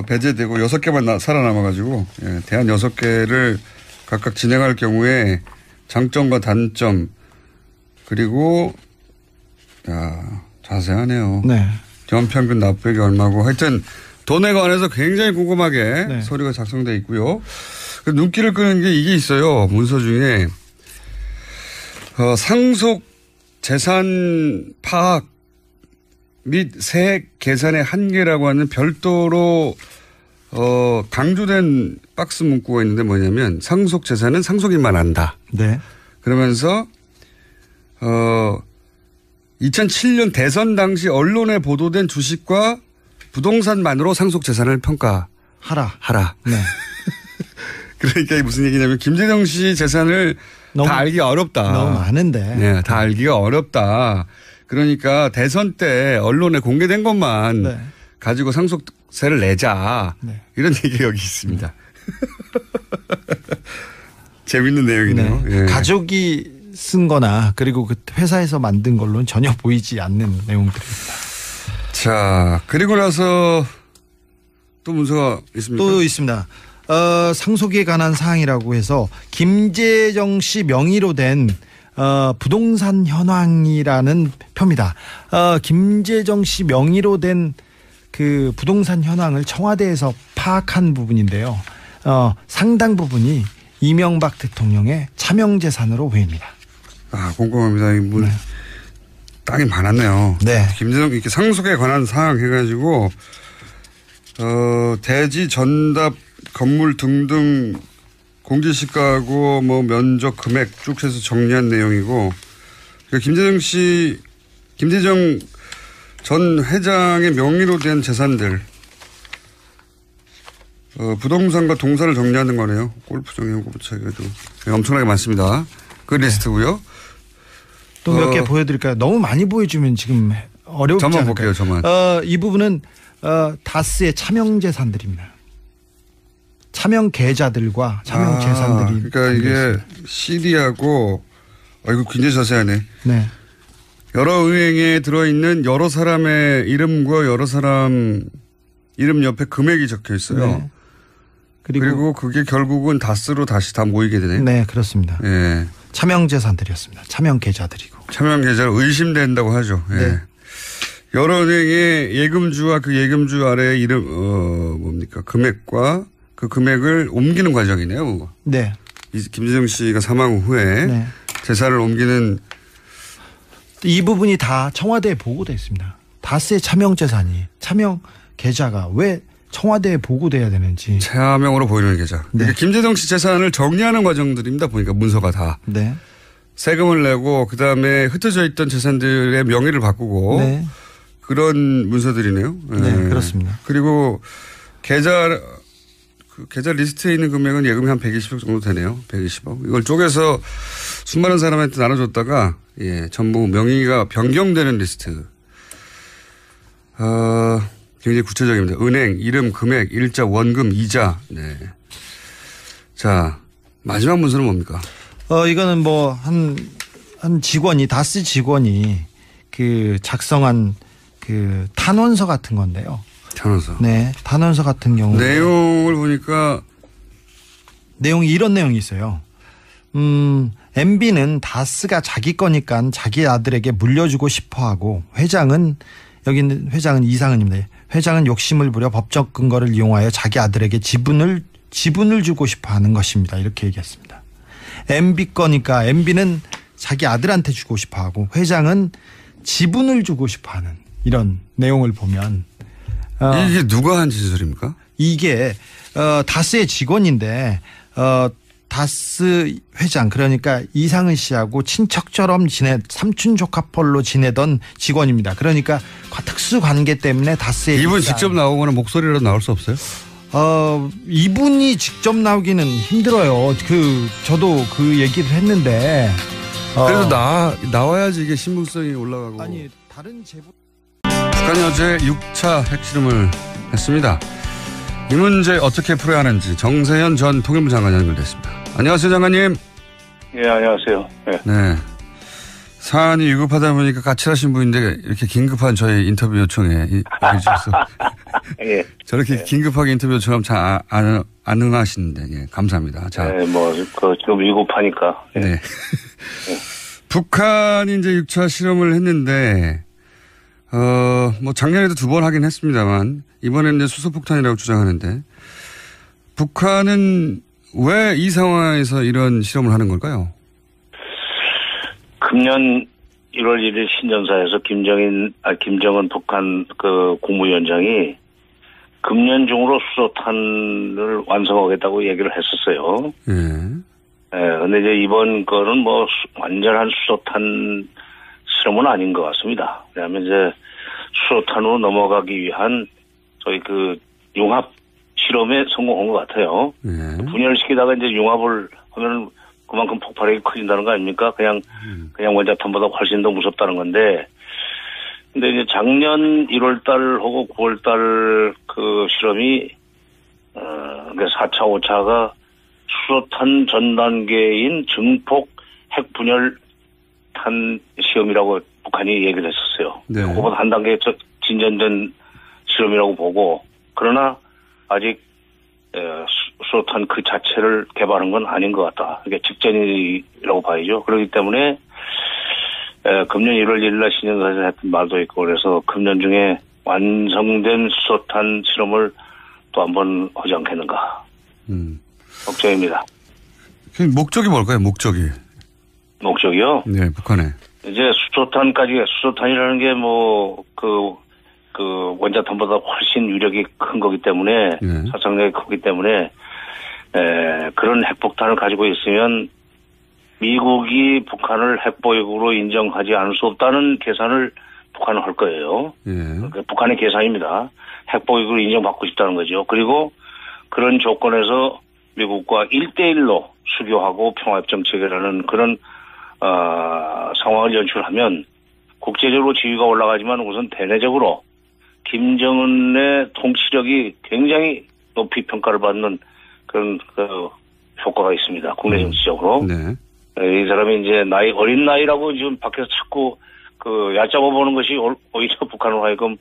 배제되고 6개만 살아남아가지고 대안 6개를 각각 진행할 경우에 장점과 단점 그리고 자세하네요. 네. 연평균 납부액이 얼마고 하여튼 돈에 관해서 굉장히 꼼꼼하게 서류가 작성되어 있고요. 눈길을 끄는 게 이게 있어요. 문서 중에 상속 재산 파악 및 세액 계산의 한계라고 하는 별도로 강조된 박스 문구가 있는데 뭐냐면 상속 재산은 상속인만 한다. 네. 그러면서 2007년 대선 당시 언론에 보도된 주식과 부동산만으로 상속 재산을 평가하라. 네. 그러니까 이게 무슨 얘기냐면 김재정 씨 재산을 다 알기가 어렵다. 너무 많은데. 네, 다 알기가 어렵다. 그러니까 대선 때 언론에 공개된 것만 가지고 상속세를 내자. 이런 얘기가 여기 있습니다. 재밌는 내용이네요. 네. 가족이 쓴 거나 그리고 그 회사에서 만든 걸로는 전혀 보이지 않는 내용들입니다. 자, 그리고 나서 또 문서가 있습니까? 또 있습니다. 상속에 관한 사항이라고 해서 김재정 씨 명의로 된 부동산 현황이라는 표입니다. 김재정 씨 명의로 된 그 부동산 현황을 청와대에서 파악한 부분인데요. 상당 부분이 이명박 대통령의 차명재산으로 보입니다. 꼼꼼합니다. 이 땅이 많았네요. 네. 김재정 이렇게 상속에 관한 사항 해가지고 대지 전답 건물 등등 공제시가하고 면적 금액 쭉 해서 정리한 내용이고 그러니까 김재정 전 회장의 명의로 된 재산들 부동산과 동산을 정리하는 거네요. 골프장 연구부채도 엄청나게 많습니다. 그 리스트고요. 또 몇 개 보여드릴까요? 너무 많이 보여주면 지금 어렵지 저만 않을까요? 볼게요. 저만. 이 부분은 다스의 차명 재산들입니다. 차명 계좌들과 차명 재산들이. 그러니까 이게 CD하고 이거 굉장히 자세하네. 네. 여러 은행에 들어있는 여러 사람의 이름과 여러 사람 이름 옆에 금액이 적혀 있어요. 네. 그리고 그게 결국은 다스로 다시 다 모이게 되네요. 네, 그렇습니다. 예. 차명 재산들이었습니다. 차명 계좌들이고. 차명 계좌를 의심된다고 하죠. 예. 네. 여러 은행의 예금주와 그 예금주 아래의 이름 뭡니까 금액과 그 금액을 옮기는 과정이네요. 네. 김재정 씨가 사망 후에 네. 재산을 옮기는 이 부분이 다 청와대에 보고돼 있습니다. 다스의 차명 재산이 차명 계좌가 왜 청와대에 보고돼야 되는지. 차명으로 보이는 계좌. 네. 그러니까 김재정 씨 재산을 정리하는 과정들입니다. 보니까 문서가 다. 네. 세금을 내고 그다음에 흩어져 있던 재산들의 명의를 바꾸고 네. 그런 문서들이네요. 네, 그렇습니다. 그리고 계좌 리스트에 있는 금액은 예금이 한 120억 정도 되네요. 120억. 이걸 쪼개서 수많은 사람한테 나눠줬다가 전부 명의가 변경되는 리스트. 굉장히 구체적입니다. 은행, 이름, 금액, 일자, 원금, 이자. 네. 자, 마지막 문서는 뭡니까? 이거는 뭐 한 직원이 다스 직원이 그 작성한 그 탄원서 같은 건데요. 탄원서. 네, 탄원서 같은 경우 내용을 보니까 내용이 이런 내용이 있어요. MB는 다스가 자기 거니까 자기 아들에게 물려주고 싶어하고 회장은 여기는 회장은 이상은입니다. 회장은 욕심을 부려 법적 근거를 이용하여 자기 아들에게 지분을 주고 싶어하는 것입니다. 이렇게 얘기했습니다. MB 거니까 MB는 자기 아들한테 주고 싶어하고 회장은 지분을 주고 싶어하는 이런 내용을 보면 이게 누가 한 진술입니까? 이게 다스의 직원인데 다스 회장 그러니까 이상은 씨하고 친척처럼 삼촌 조카뻘로 지내던 직원입니다. 그러니까 특수 관계 때문에 다스의 이분 직접 나오거나 목소리로 나올 수 없어요? 이분이 직접 나오기는 힘들어요. 저도 그 얘기를 했는데 그래도 나와야지 이게 신빙성이 올라가고. 아니 다른 제보 북한이 어제 6차 핵실험을 했습니다. 이 문제 어떻게 풀어야 하는지 정세현 전 통일부 장관이 연결됐습니다. 안녕하세요, 장관님. 예, 안녕하세요. 네. 사안이 위급하다 보니까 까칠하신 분인데 이렇게 긴급한 저희 인터뷰 요청에 해주셔서 예. 저렇게 긴급하게 인터뷰 요청하면 잘 안 응하시는데 감사합니다. 자, 네, 좀 위급하니까. 예. 네. 북한이 이제 6차 실험을 했는데 작년에도 2번 하긴 했습니다만 이번에는 이제 수소폭탄이라고 주장하는데 북한은 왜 이 상황에서 이런 실험을 하는 걸까요? 금년 1월 1일 신년사에서 김정은 북한 국무위원장이 금년 중으로 수소탄을 완성하겠다고 얘기를 했었어요. 근데 이제 이번 거는 완전한 수소탄 실험은 아닌 것 같습니다. 왜냐하면 이제 수소탄으로 넘어가기 위한 저희 융합 실험에 성공한 것 같아요. 분열시키다가 이제 융합을 하면 그만큼 폭발력이 커진다는 거 아닙니까? 그냥 원자탄보다 훨씬 더 무섭다는 건데, 근데 이제 작년 1월달하고 9월달 실험이 4차, 5차가 수소탄 전 단계인 증폭 핵분열탄 시험이라고 북한이 얘기를 했었어요. 네. 그거보다 한 단계 진전된 실험이라고 보고, 그러나 아직 수소탄 그 자체를 개발한 건 아닌 것 같다. 이게 직전이라고 봐야죠. 그렇기 때문에 금년 1월 1일 날 신년사에서 했던 말도 있고 그래서 금년 중에 완성된 수소탄 실험을 또 한번 하지 않겠는가. 걱정입니다. 목적이 뭘까요? 목적이요? 네, 북한에. 이제 수소탄이라는 게 원자탄보다 훨씬 위력이 큰 거기 때문에,殺傷力이 크기 때문에, 그런 핵폭탄을 가지고 있으면 미국이 북한을 핵보유국으로 인정하지 않을 수 없다는 계산을 북한은 할 거예요. 그러니까 북한의 계산입니다. 핵보유국으로 인정받고 싶다는 거죠. 그리고 그런 조건에서 미국과 1대1로 수교하고 평화협정체계라는 그런 상황을 연출하면 국제적으로 지위가 올라가지만 우선 대내적으로 김정은의 통치력이 굉장히 높이 평가를 받는 그런 효과가 있습니다. 국내 정치적으로. 네. 이 사람이 이제 어린 나이라고 지금 밖에서 자꾸 얕잡아 보는 것이 오히려 북한으로 하여금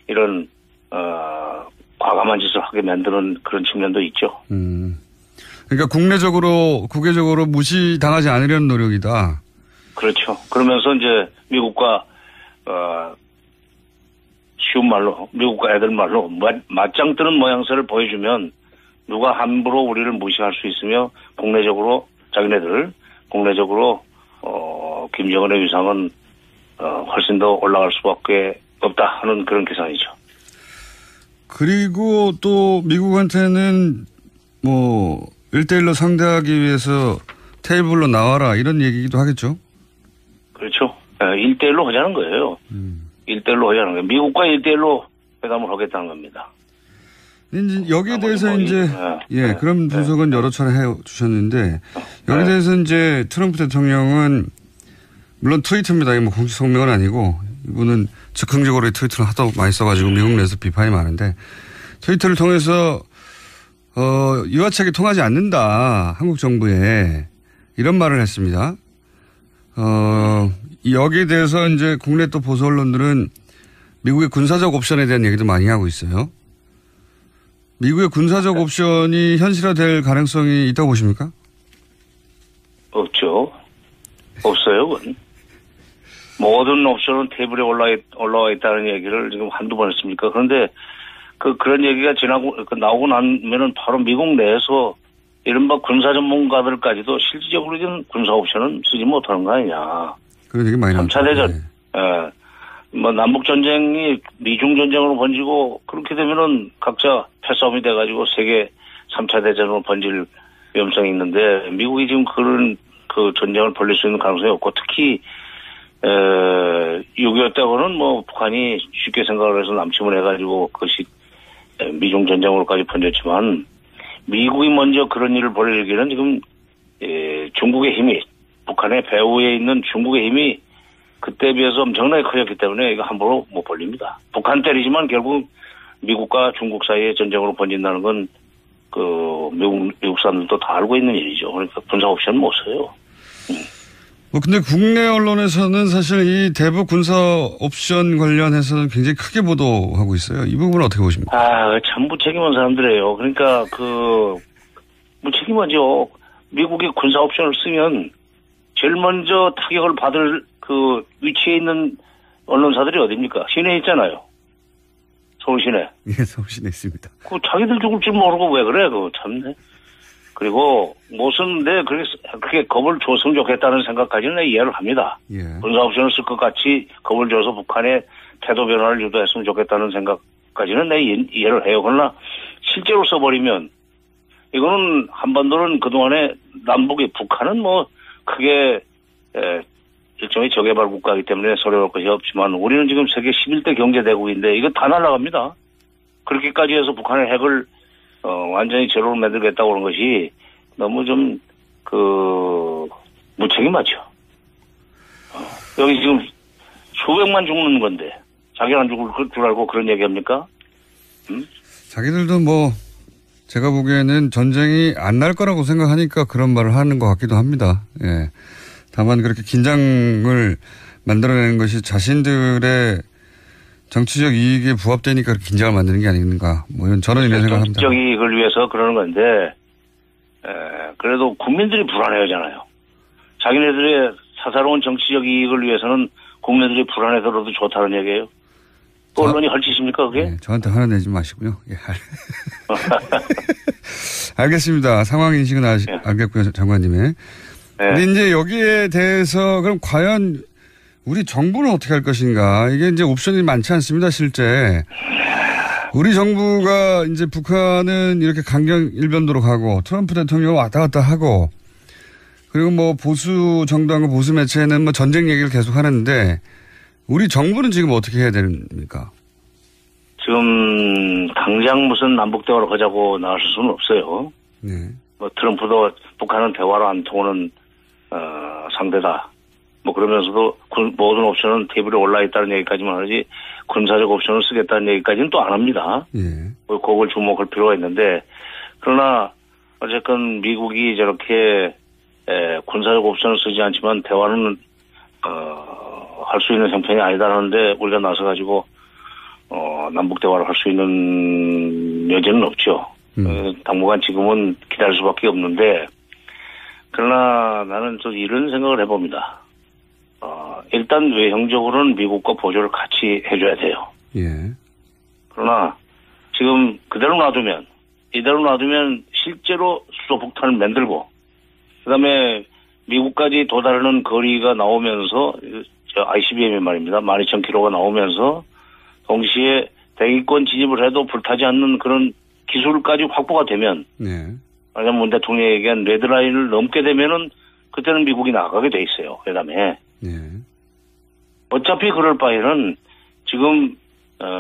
이런 과감한 짓을 하게 만드는 그런 측면도 있죠. 그러니까 국외적으로 무시당하지 않으려는 노력이다. 그렇죠. 그러면서 이제 미국과 쉬운 말로 미국과 애들 말로 맞짱 뜨는 모양새를 보여주면 누가 함부로 우리를 무시할 수 있으며 국내적으로 김정은의 위상은 훨씬 더 올라갈 수밖에 없다 하는 그런 계산이죠. 그리고 또 미국한테는 1대1로 상대하기 위해서 테이블로 나와라 이런 얘기도 하겠죠? 그렇죠. 1대1로 하자는 거예요. 1대1로 하자는 거예요. 미국과 1대1로 회담을 하겠다는 겁니다. 여기에 대해서 그런 분석은 여러 차례 해 주셨는데 여기에 대해서 이제 트럼프 대통령은 물론 트위터입니다. 이게 공식 성명은 아니고 이분은 즉흥적으로 트위터를 하도 많이 써가지고 미국 내에서 비판이 많은데 트위터를 통해서 유화책이 통하지 않는다. 한국 정부에 이런 말을 했습니다. 여기에 대해서 이제 국내 또 보수 언론들은 미국의 군사적 옵션에 대한 얘기도 많이 하고 있어요. 미국의 군사적 옵션이 현실화될 가능성이 있다고 보십니까? 없죠. 없어요. 그건. 모든 옵션은 테이블에 올라와 있다는 얘기를 지금 한두 번 했습니까? 그런데 그런 얘기가 나오고 나면은 바로 미국 내에서 이른바 군사 전문가들까지도 실질적으로는 군사 옵션은 쓰지 못하는 거 아니냐. 그런 얘기 많이 나왔죠. 3차 대전. 남북 전쟁이 미중 전쟁으로 번지고 그렇게 되면은 각자 패싸움이 돼가지고 세계 3차 대전으로 번질 위험성이 있는데 미국이 지금 그런 전쟁을 벌릴 수 있는 가능성이 없고 특히 6.25 때고는 북한이 쉽게 생각을 해서 남침을 해가지고 그것이 미중 전쟁으로까지 번졌지만 미국이 먼저 그런 일을 벌이기는 지금 중국의 힘이 북한의 배후에 있는 중국의 힘이 그때에 비해서 엄청나게 커졌기 때문에 이거 함부로 못 벌립니다. 북한 때리지만 결국 미국과 중국 사이의 전쟁으로 번진다는 건 미국 사람들도 다 알고 있는 일이죠. 그러니까 군사 옵션 못 써요. 근데 국내 언론에서는 사실 이 대북 군사 옵션 관련해서는 굉장히 크게 보도하고 있어요. 이 부분은 어떻게 보십니까? 참 무책임한 사람들이에요. 그러니까 무책임하죠. 미국이 군사 옵션을 쓰면 제일 먼저 타격을 받을 위치에 있는 언론사들이 어디입니까? 시내에 있잖아요. 서울 시내. 예, 서울 시내에 있습니다. 자기들 죽을 줄 모르고 왜 그래? 참네. 그리고 그렇게 겁을 줬으면 좋겠다는 생각까지는 이해를 합니다. 예. 군사 옵션을 쓸 것 같이 겁을 줘서 북한의 태도 변화를 유도했으면 좋겠다는 생각까지는 이해를 해요. 그러나 실제로 써버리면 이거는 한반도는 그동안에 북한은 크게 일종의 저개발 국가이기 때문에 소리할 것이 없지만 우리는 지금 세계 11대 경제대국인데 이거 다 날아갑니다. 그렇게까지 해서 북한의 핵을 완전히 제로로 만들겠다고 하는 것이 너무 좀 무책임하죠. 여기 지금 수백만 죽는 건데 자기 안 죽을 줄 알고 그런 얘기합니까? 자기들도 제가 보기에는 전쟁이 안 날 거라고 생각하니까 그런 말을 하는 것 같기도 합니다. 예. 다만 그렇게 긴장을 만들어내는 것이 자신들의 정치적 이익에 부합되니까 긴장을 만드는 게 아닌가. 저는 이런 생각합니다. 정치적 이익을 위해서 그러는 건데, 그래도 국민들이 불안해하잖아요. 자기네들의 사사로운 정치적 이익을 위해서는 국민들이 불안해서라도 좋다는 얘기예요. 언론이 헐짓입니까 그게? 네, 저한테 화를 내지 마시고요. 예. 알겠습니다. 상황 인식은 알겠고요, 장관님의. 근데 이제 여기에 대해서 그럼 과연 우리 정부는 어떻게 할 것인가? 이게 이제 옵션이 많지 않습니다, 실제. 우리 정부가 이제 북한은 이렇게 강경 일변도로 가고 트럼프 대통령 왔다 갔다 하고 그리고 보수 정당과 보수 매체는 전쟁 얘기를 계속 하는데 우리 정부는 지금 어떻게 해야 됩니까? 지금 당장 무슨 남북 대화를 하자고 나설 수는 없어요. 네. 트럼프도 북한은 대화로 안 통하는 상대다. 뭐 그러면서도 모든 옵션은 테이블에 올라 있다는 얘기까지만 하지 군사적 옵션을 쓰겠다는 얘기까지는 또 안 합니다. 예. 그걸 주목할 필요가 있는데 그러나 어쨌건 미국이 저렇게 군사적 옵션을 쓰지 않지만 대화는 할 수 있는 형편이 아니다라는데 우리가 나서가지고 남북 대화를 할 수 있는 여지는 없죠. 당분간 지금은 기다릴 수밖에 없는데 그러나 나는 또 이런 생각을 해봅니다. 일단 외형적으로는 미국과 보조를 같이 해줘야 돼요. 예. 그러나 지금 이대로 놔두면 실제로 수소폭탄을 만들고 그다음에 미국까지 도달하는 거리가 나오면서 ICBM이 말입니다. 12,000km가 나오면서 동시에 대기권 진입을 해도 불타지 않는 그런 기술까지 확보가 되면 네. 만약 문 대통령이 얘기한 레드라인을 넘게 되면은 그때는 미국이 나가게 돼 있어요. 그다음에 네. 어차피 그럴 바에는 지금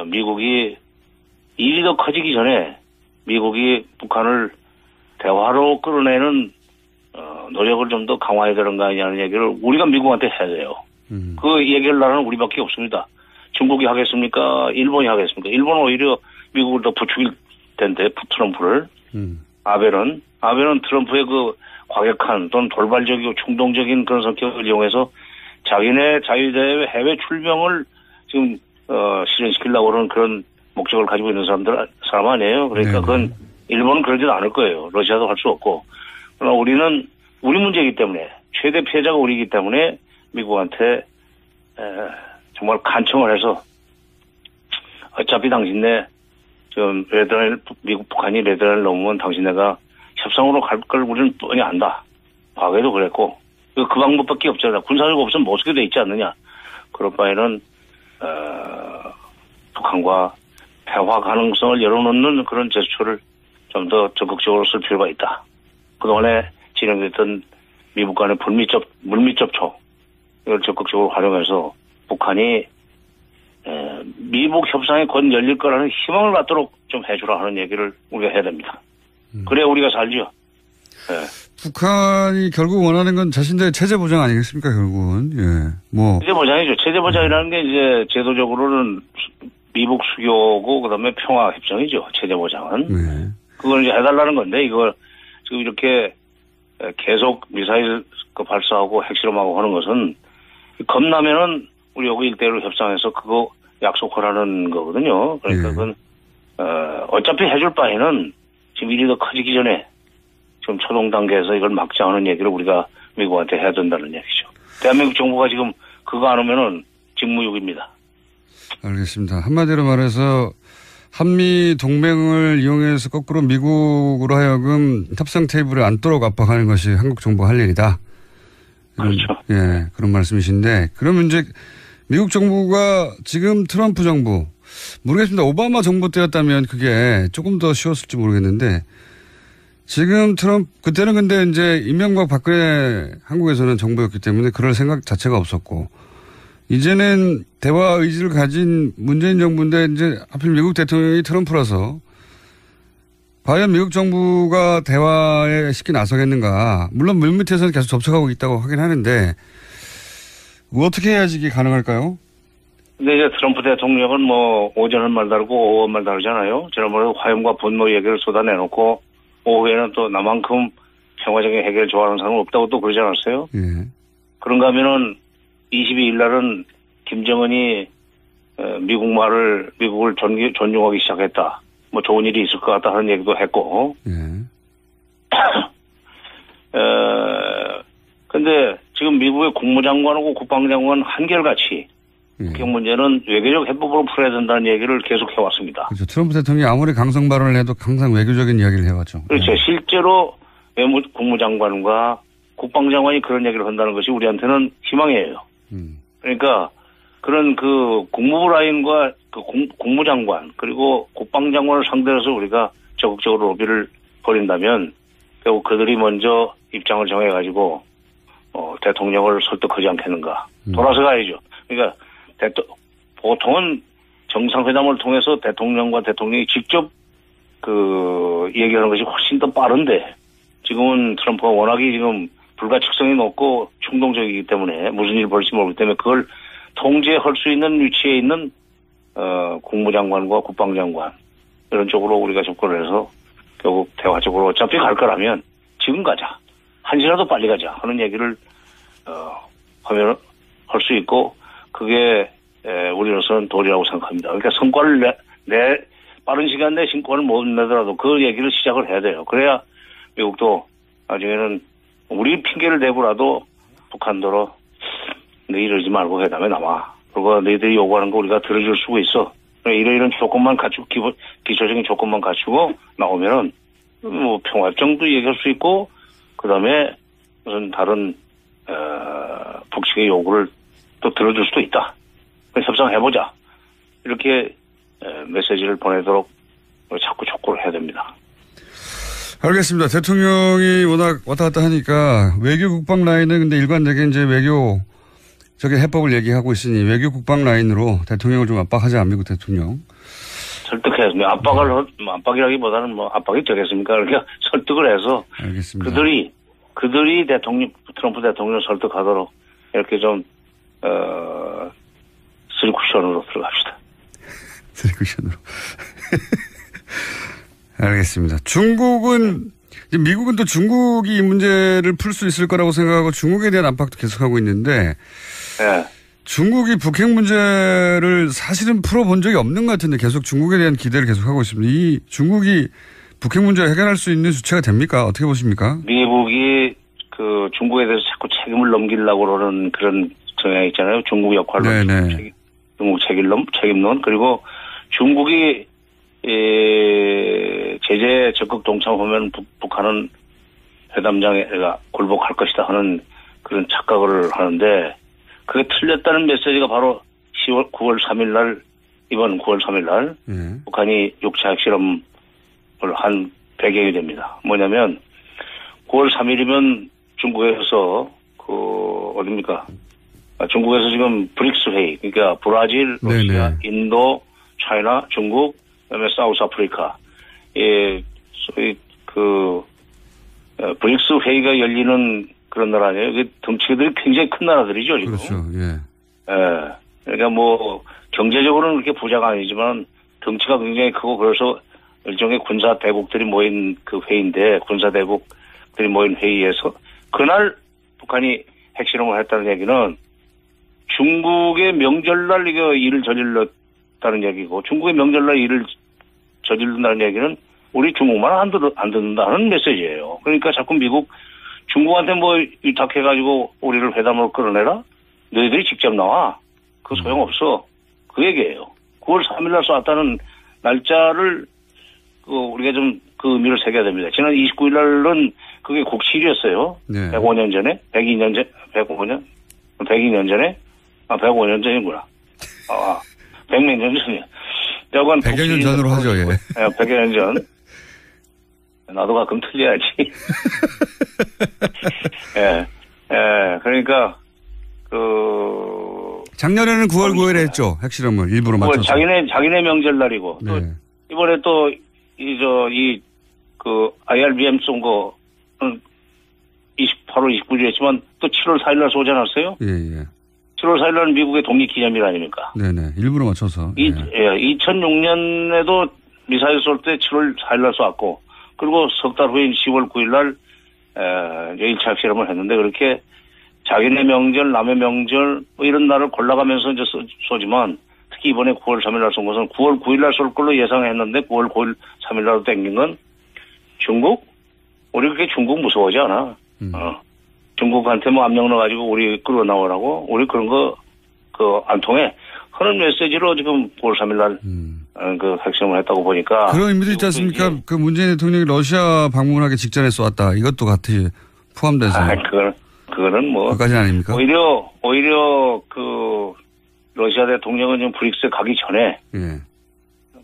미국이 일이 더 커지기 전에 미국이 북한을 대화로 끌어내는 노력을 좀 더 강화해야 되는 거 아니냐는 얘기를 우리가 미국한테 해야 돼요. 그 얘기를 나라는 우리밖에 없습니다. 중국이 하겠습니까? 일본이 하겠습니까? 일본은 오히려 미국을 더 부추길 텐데 트럼프를. 아베는 트럼프의 그 과격한 또는 돌발적이고 충동적인 그런 성격을 이용해서 자기네 자유대회 해외 출병을 지금 실현시키려고 하는 그런 목적을 가지고 있는 사람 아니에요. 그러니까 그건 일본은 그러지도 않을 거예요. 러시아도 할 수 없고. 그러나 우리는 우리 문제이기 때문에 최대 피해자가 우리이기 때문에 미국한테 정말 간청을 해서 어차피 당신네 지금 레드라인 미국 북한이 레드라인을 넘으면 당신네가 협상으로 갈 걸 우리는 뻔히 안다. 과거에도 그랬고 그 방법밖에 없잖아. 군사적 옵션 못 쓰게 돼 있지 않느냐. 그럴 바에는 북한과 대화 가능성을 열어놓는 그런 제스처를 좀 더 적극적으로 쓸 필요가 있다. 그동안에 진행됐던 미국 간의 물밑 접촉 이걸 적극적으로 활용해서 북한이 미북 협상이 곧 열릴 거라는 희망을 갖도록 좀 해주라 하는 얘기를 우리가 해야 됩니다. 그래야 우리가 살죠. 네. 북한이 결국 원하는 건 자신들의 체제 보장 아니겠습니까, 결국은. 예. 체제 보장이죠. 체제 보장이라는 게 이제 제도적으로는 미북 수교고 그다음에 평화 협정이죠. 체제 보장은. 네. 그걸 이제 해달라는 건데 이걸 지금 이렇게 계속 미사일 발사하고 핵실험하고 하는 것은 겁나면은 우리 여기 1대1로 협상해서 그거 약속하라는 거거든요. 그러니까 그건 어차피 해줄 바에는 지금 일이 더 커지기 전에 지금 초동 단계에서 이걸 막자 하는 얘기를 우리가 미국한테 해야 된다는 얘기죠. 대한민국 정부가 지금 그거 안 하면은 직무유기입니다. 알겠습니다. 한마디로 말해서 한미 동맹을 이용해서 거꾸로 미국으로 하여금 협상 테이블에 앉도록 압박하는 것이 한국 정부가 할 일이다. 그렇죠. 예, 그런 말씀이신데 그러면 이제 미국 정부가 지금 트럼프 정부 모르겠습니다. 오바마 정부 때였다면 그게 조금 더 쉬웠을지 모르겠는데 지금 그때는 근데 이제 이명박 박근혜 한국에서는 정부였기 때문에 그럴 생각 자체가 없었고 이제는 대화 의지를 가진 문재인 정부인데 이제 하필 미국 대통령이 트럼프라서 과연 미국 정부가 대화에 쉽게 나서겠는가. 물론 물밑에서는 계속 접촉하고 있다고 하긴 하는데 어떻게 해야지 이게 가능할까요? 근데 이제 트럼프 대통령은 뭐 오전 한 말 다르고 오후 한 말 다르잖아요. 지난번에 화염과 분노 얘기를 쏟아내놓고 오후에는 또 나만큼 평화적인 해결을 좋아하는 사람은 없다고 또 그러지 않았어요? 예. 그런가 하면은 22일 날은 김정은이 미국을 존중하기 시작했다. 뭐 좋은 일이 있을 것 같다 하는 얘기도 했고. 예. 근데 지금 미국의 국무장관하고 국방장관 한결같이 그 문제는 외교적 해법으로 풀어야 된다는 얘기를 계속 해왔습니다. 그렇죠. 트럼프 대통령이 아무리 강성 발언을 해도 항상 외교적인 이야기를 해왔죠. 그렇죠. 실제로 국무장관과 국방장관이 그런 얘기를 한다는 것이 우리한테는 희망이에요. 그러니까 그런 그 국무부 라인과 그 국무장관 그리고 국방장관을 상대로 해서 우리가 적극적으로 로비를 벌인다면 결국 그들이 먼저 입장을 정해가지고 대통령을 설득하지 않겠는가. 돌아서 가야죠. 그러니까 보통은 정상회담을 통해서 대통령과 대통령이 직접 얘기하는 것이 훨씬 더 빠른데 지금은 트럼프가 워낙에 지금 불가측성이 높고 충동적이기 때문에 무슨 일이 벌일지 모르기 때문에 그걸 통제할 수 있는 위치에 있는 국무장관과 국방장관 이런 쪽으로 우리가 접근을 해서 결국 대화적으로 어차피 갈 거라면 지금 가자. 한시라도 빨리 가자 하는 얘기를 하면 할 수 있고 그게 우리로서는 도리라고 생각합니다. 그러니까 성과를 빠른 시간 내에 성과를 못 내더라도 그 얘기를 시작을 해야 돼요. 그래야 미국도 나중에는 우리 핑계를 대고라도 북한도로 너 이러지 말고 회담에 나와. 그리고 너희들이 요구하는 거 우리가 들어줄 수가 있어. 이런 조건만 갖추고 기초적인 조건만 갖추고 나오면은 뭐 평화정도 얘기할 수 있고 그다음에 무슨 다른 북측의 요구를 또 들어줄 수도 있다. 협상해보자. 이렇게 메시지를 보내도록 자꾸 촉구를 해야 됩니다. 알겠습니다. 대통령이 워낙 왔다 갔다 하니까 외교 국방 라인은 근데 일관되게 이제 외교 해법을 얘기하고 있으니 외교 국방 라인으로 대통령을 좀 압박하자, 미국 대통령. 설득해서 압박이라기보다는 뭐 압박이 되겠습니까? 그러니까 설득을 해서 알겠습니다. 그들이 트럼프 대통령을 설득하도록 이렇게 좀 쓰리쿠션으로 들어갑시다. 쓰리쿠션으로. 알겠습니다. 미국은 또 중국이 이 문제를 풀 수 있을 거라고 생각하고 중국에 대한 압박도 계속하고 있는데, 네. 중국이 북핵 문제를 사실은 풀어본 적이 없는 것 같은데 계속 중국에 대한 기대를 계속하고 있습니다. 이 중국이 북핵 문제를 해결할 수 있는 주체가 됩니까? 어떻게 보십니까? 미국이 그 중국에 대해서 자꾸 책임을 넘기려고 그러는 그런 성향이 있잖아요. 중국 역할로. 중국 책임론. 그리고 중국이 제재 적극 동참하면 북한은 회담장에 굴복할 것이다 하는 그런 착각을 하는데 그게 틀렸다는 메시지가 바로 9월 3일 날 이번 9월 3일 날 북한이 육차 핵실험을 한 배경이 됩니다. 뭐냐면 9월 3일이면 중국에서 어딥니까? 중국에서 지금 브릭스 회의, 그러니까 브라질, 러시아, 인도, 차이나, 중국, 그다음에 사우스 아프리카, 소위 브릭스 회의가 열리는 그런 나라 아니에요? 이게 덩치들이 굉장히 큰 나라들이죠, 지금. 그렇죠, 예. 그러니까 뭐 경제적으로는 그렇게 부자가 아니지만 덩치가 굉장히 크고 그래서 일종의 군사 대국들이 모인 그 회의인데 군사 대국들이 모인 회의에서 그날 북한이 핵실험을 했다는 얘기는 중국의 명절날 이거 일을 저질렀다는 얘기고 중국의 명절날 일을 저지른다는 얘기는 우리 중국만 안 듣는다는 메시지예요. 그러니까 자꾸 미국 중국한테 뭐 위탁해가지고 우리를 회담으로 끌어내라? 너희들이 직접 나와. 그거 소용없어. 그 얘기예요. 9월 3일 날 쏘았다는 날짜를 우리가 좀 그 의미를 새겨야 됩니다. 지난 29일 날은 그게 국시일이었어요. 네. 105년 전에? 102년 전? 105년? 102년 전에? 105년 전이구나. 100몇 년 전이야. 100여 년 전으로 하죠, 예. 100여 년 전. 나도 가끔 틀려야지. 그러니까, 작년에는 9월 9일에 했죠. 핵실험을 일부러 맞춰서. 자기네 명절날이고. 또 이번에 또, IRBM 쏜 거는 8월 29일에 했지만 또 7월 4일 날 쏘지 않았어요? 예. 7월 4일 날은 미국의 독립기념일 아닙니까? 네네. 일부러 맞춰서. 2006년에도 미사일 쏠 때 7월 4일 날 쏘았고, 그리고 석 달 후인 10월 9일 날, 1차 실험을 했는데, 그렇게 자기네 명절, 남의 명절, 뭐 이런 날을 골라가면서 이제 쏘지만, 특히 이번에 9월 3일 날 쏜 것은 9월 9일 날 쏠 걸로 예상했는데, 9월 9일, 3일 날로 땡긴 건 중국? 우리 그렇게 중국 무서워하지 않아. 중국한테 뭐 압력 넣어가지고 우리 끌어 나오라고, 우리 그런 거, 안 통해. 하는 메시지로 지금 9월 3일 날, 그 핵실험을 했다고 보니까. 그런 의미도 있지 않습니까? 그 문재인 대통령이 러시아 방문하기 직전에 쏘았다. 이것도 같이 포함돼서. 그거는 뭐. 그까지는 아닙니까? 오히려 러시아 대통령은 지금 브릭스에 가기 전에.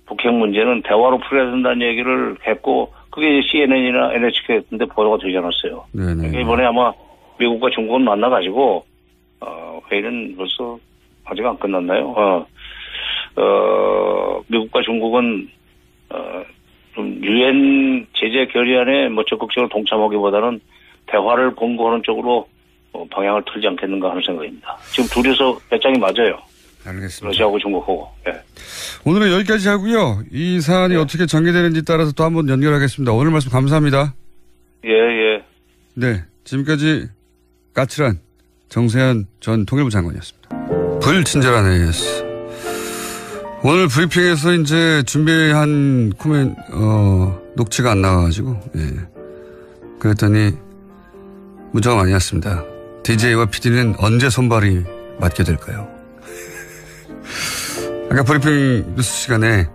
북핵 문제는 대화로 풀어야 된다는 얘기를 했고, 그게 CNN이나 NHK 같은 데 보도가 되지 않았어요. 그러니까 이번에 아마 미국과 중국은 만나가지고, 회의는 벌써 아직 안 끝났나요? 미국과 중국은, 좀 유엔 제재 결의안에 뭐 적극적으로 동참하기보다는 대화를 본거하는 쪽으로 방향을 틀지 않겠는가 하는 생각입니다. 지금 둘이서 배짱이 맞아요. 알겠습니다. 러시아하고 중국하고. 예. 오늘은 여기까지 하고요. 이 사안이 어떻게 전개되는지 따라서 또 한번 연결하겠습니다. 오늘 말씀 감사합니다. 예. 네, 지금까지 까칠한 정세현 전 통일부 장관이었습니다. 불친절한 AS. 오늘 브리핑에서 이제 준비한 녹취가 안 나와가지고, 예. 그랬더니 문자가 많이 왔습니다. DJ와 PD는 언제 손발이 맞게 될까요? 아까 브리핑 뉴스 시간에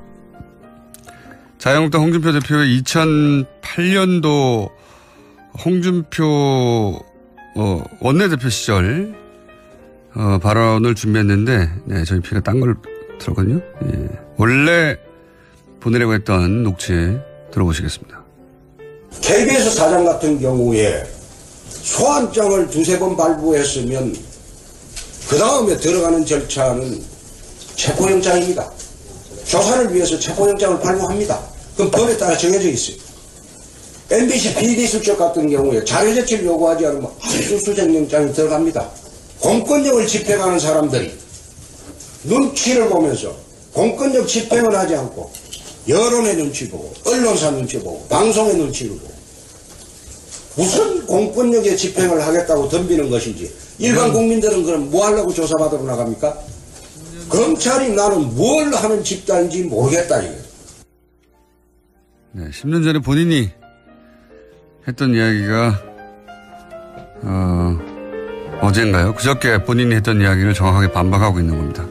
자유한국당 홍준표 대표의 2008년도 홍준표 원내대표 시절 발언을 준비했는데, 네, 저희 피가 딴 걸 들었거든요. 예. 원래 보내려고 했던 녹취 들어보시겠습니다. KBS 사장 같은 경우에 소환장을 2-3번 발부했으면 그 다음에 들어가는 절차는 체포영장입니다. 조사를 위해서 체포영장을 발부합니다. 그럼 법에 따라 정해져 있어요. MBC PD 수첩 같은 경우에 자료 제출 요구하지 않으면 압수수색영장이 들어갑니다. 공권력을 집행하는 사람들이 눈치를 보면서 공권력 집행을 하지 않고 여론의 눈치 보고 언론사 눈치 보고 방송의 눈치를 보고 무슨 공권력의 집행을 하겠다고 덤비는 것인지 일반 국민들은 그럼 뭐 하려고 조사받으러 나갑니까? 검찰이 나는 뭘 하는 집단인지 모르겠다 이거예요. 네, 10년 전에 본인이 했던 이야기가 어젠가요? 그저께 본인이 했던 이야기를 정확하게 반박하고 있는 겁니다.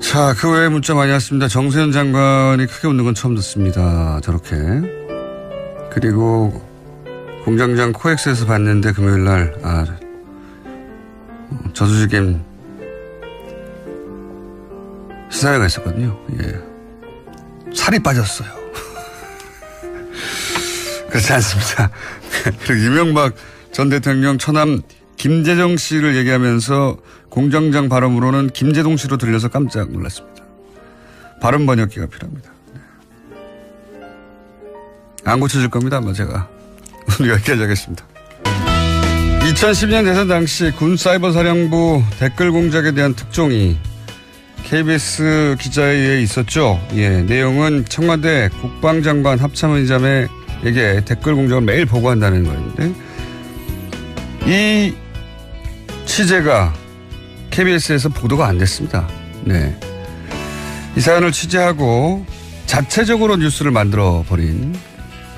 자, 그 외에 문자 많이 왔습니다. 정세현 장관이 크게 웃는 건 처음 듣습니다. 저렇게. 그리고 공장장 코엑스에서 봤는데 금요일 날 저수지겜 시사회가 있었거든요. 예. 살이 빠졌어요. 그렇지 않습니다. 그리고 이명박 전 대통령 처남 김재정 씨를 얘기하면서 공장장 발음으로는 김재동 씨로 들려서 깜짝 놀랐습니다. 발음 번역기가 필요합니다. 네. 안 고쳐질 겁니다. 아마 제가. 오늘 여기까지 하겠습니다. 2010년 대선 당시 군사이버사령부 댓글 공작에 대한 특종이 KBS 기자에 의해 있었죠. 예, 내용은 청와대 국방장관 합참의장에게 댓글 공작을 매일 보고한다는 거였는데 이 취재가 KBS에서 보도가 안 됐습니다. 네. 이 사안을 취재하고 자체적으로 뉴스를 만들어 버린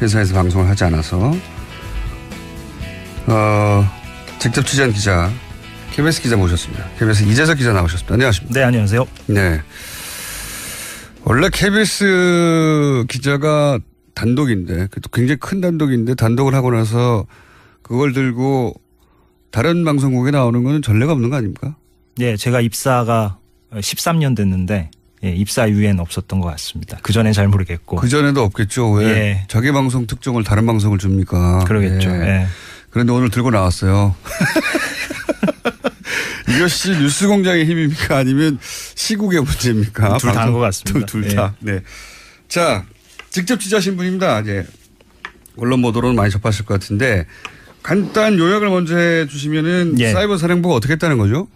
회사에서 방송을 하지 않아서 직접 취재한 기자 KBS 기자 모셨습니다. KBS 이재석 기자 나오셨습니다. 안녕하십니까? 네, 안녕하세요. 네. 원래 KBS 기자가 단독인데, 굉장히 큰 단독인데, 단독을 하고 나서 그걸 들고 다른 방송국에 나오는 건 전례가 없는 거 아닙니까? 예, 제가 입사가 13년 됐는데, 예, 입사 이후에는 없었던 것 같습니다. 그전엔 잘 모르겠고. 그전에도 없겠죠. 왜 예. 자기 방송 특종을 다른 방송을 줍니까? 그러겠죠. 예. 예. 그런데 오늘 들고 나왔어요. 이것이 뉴스 공장의 힘입니까? 아니면 시국의 문제입니까? 둘 다 한 것 같습니다. 둘 다. 네. 자, 직접 취재하신 분입니다. 이제 언론 보도로는 많이 접하실 것 같은데 간단 요약을 먼저 해 주시면은 예. 사이버 사령부가 어떻게 했다는 거죠?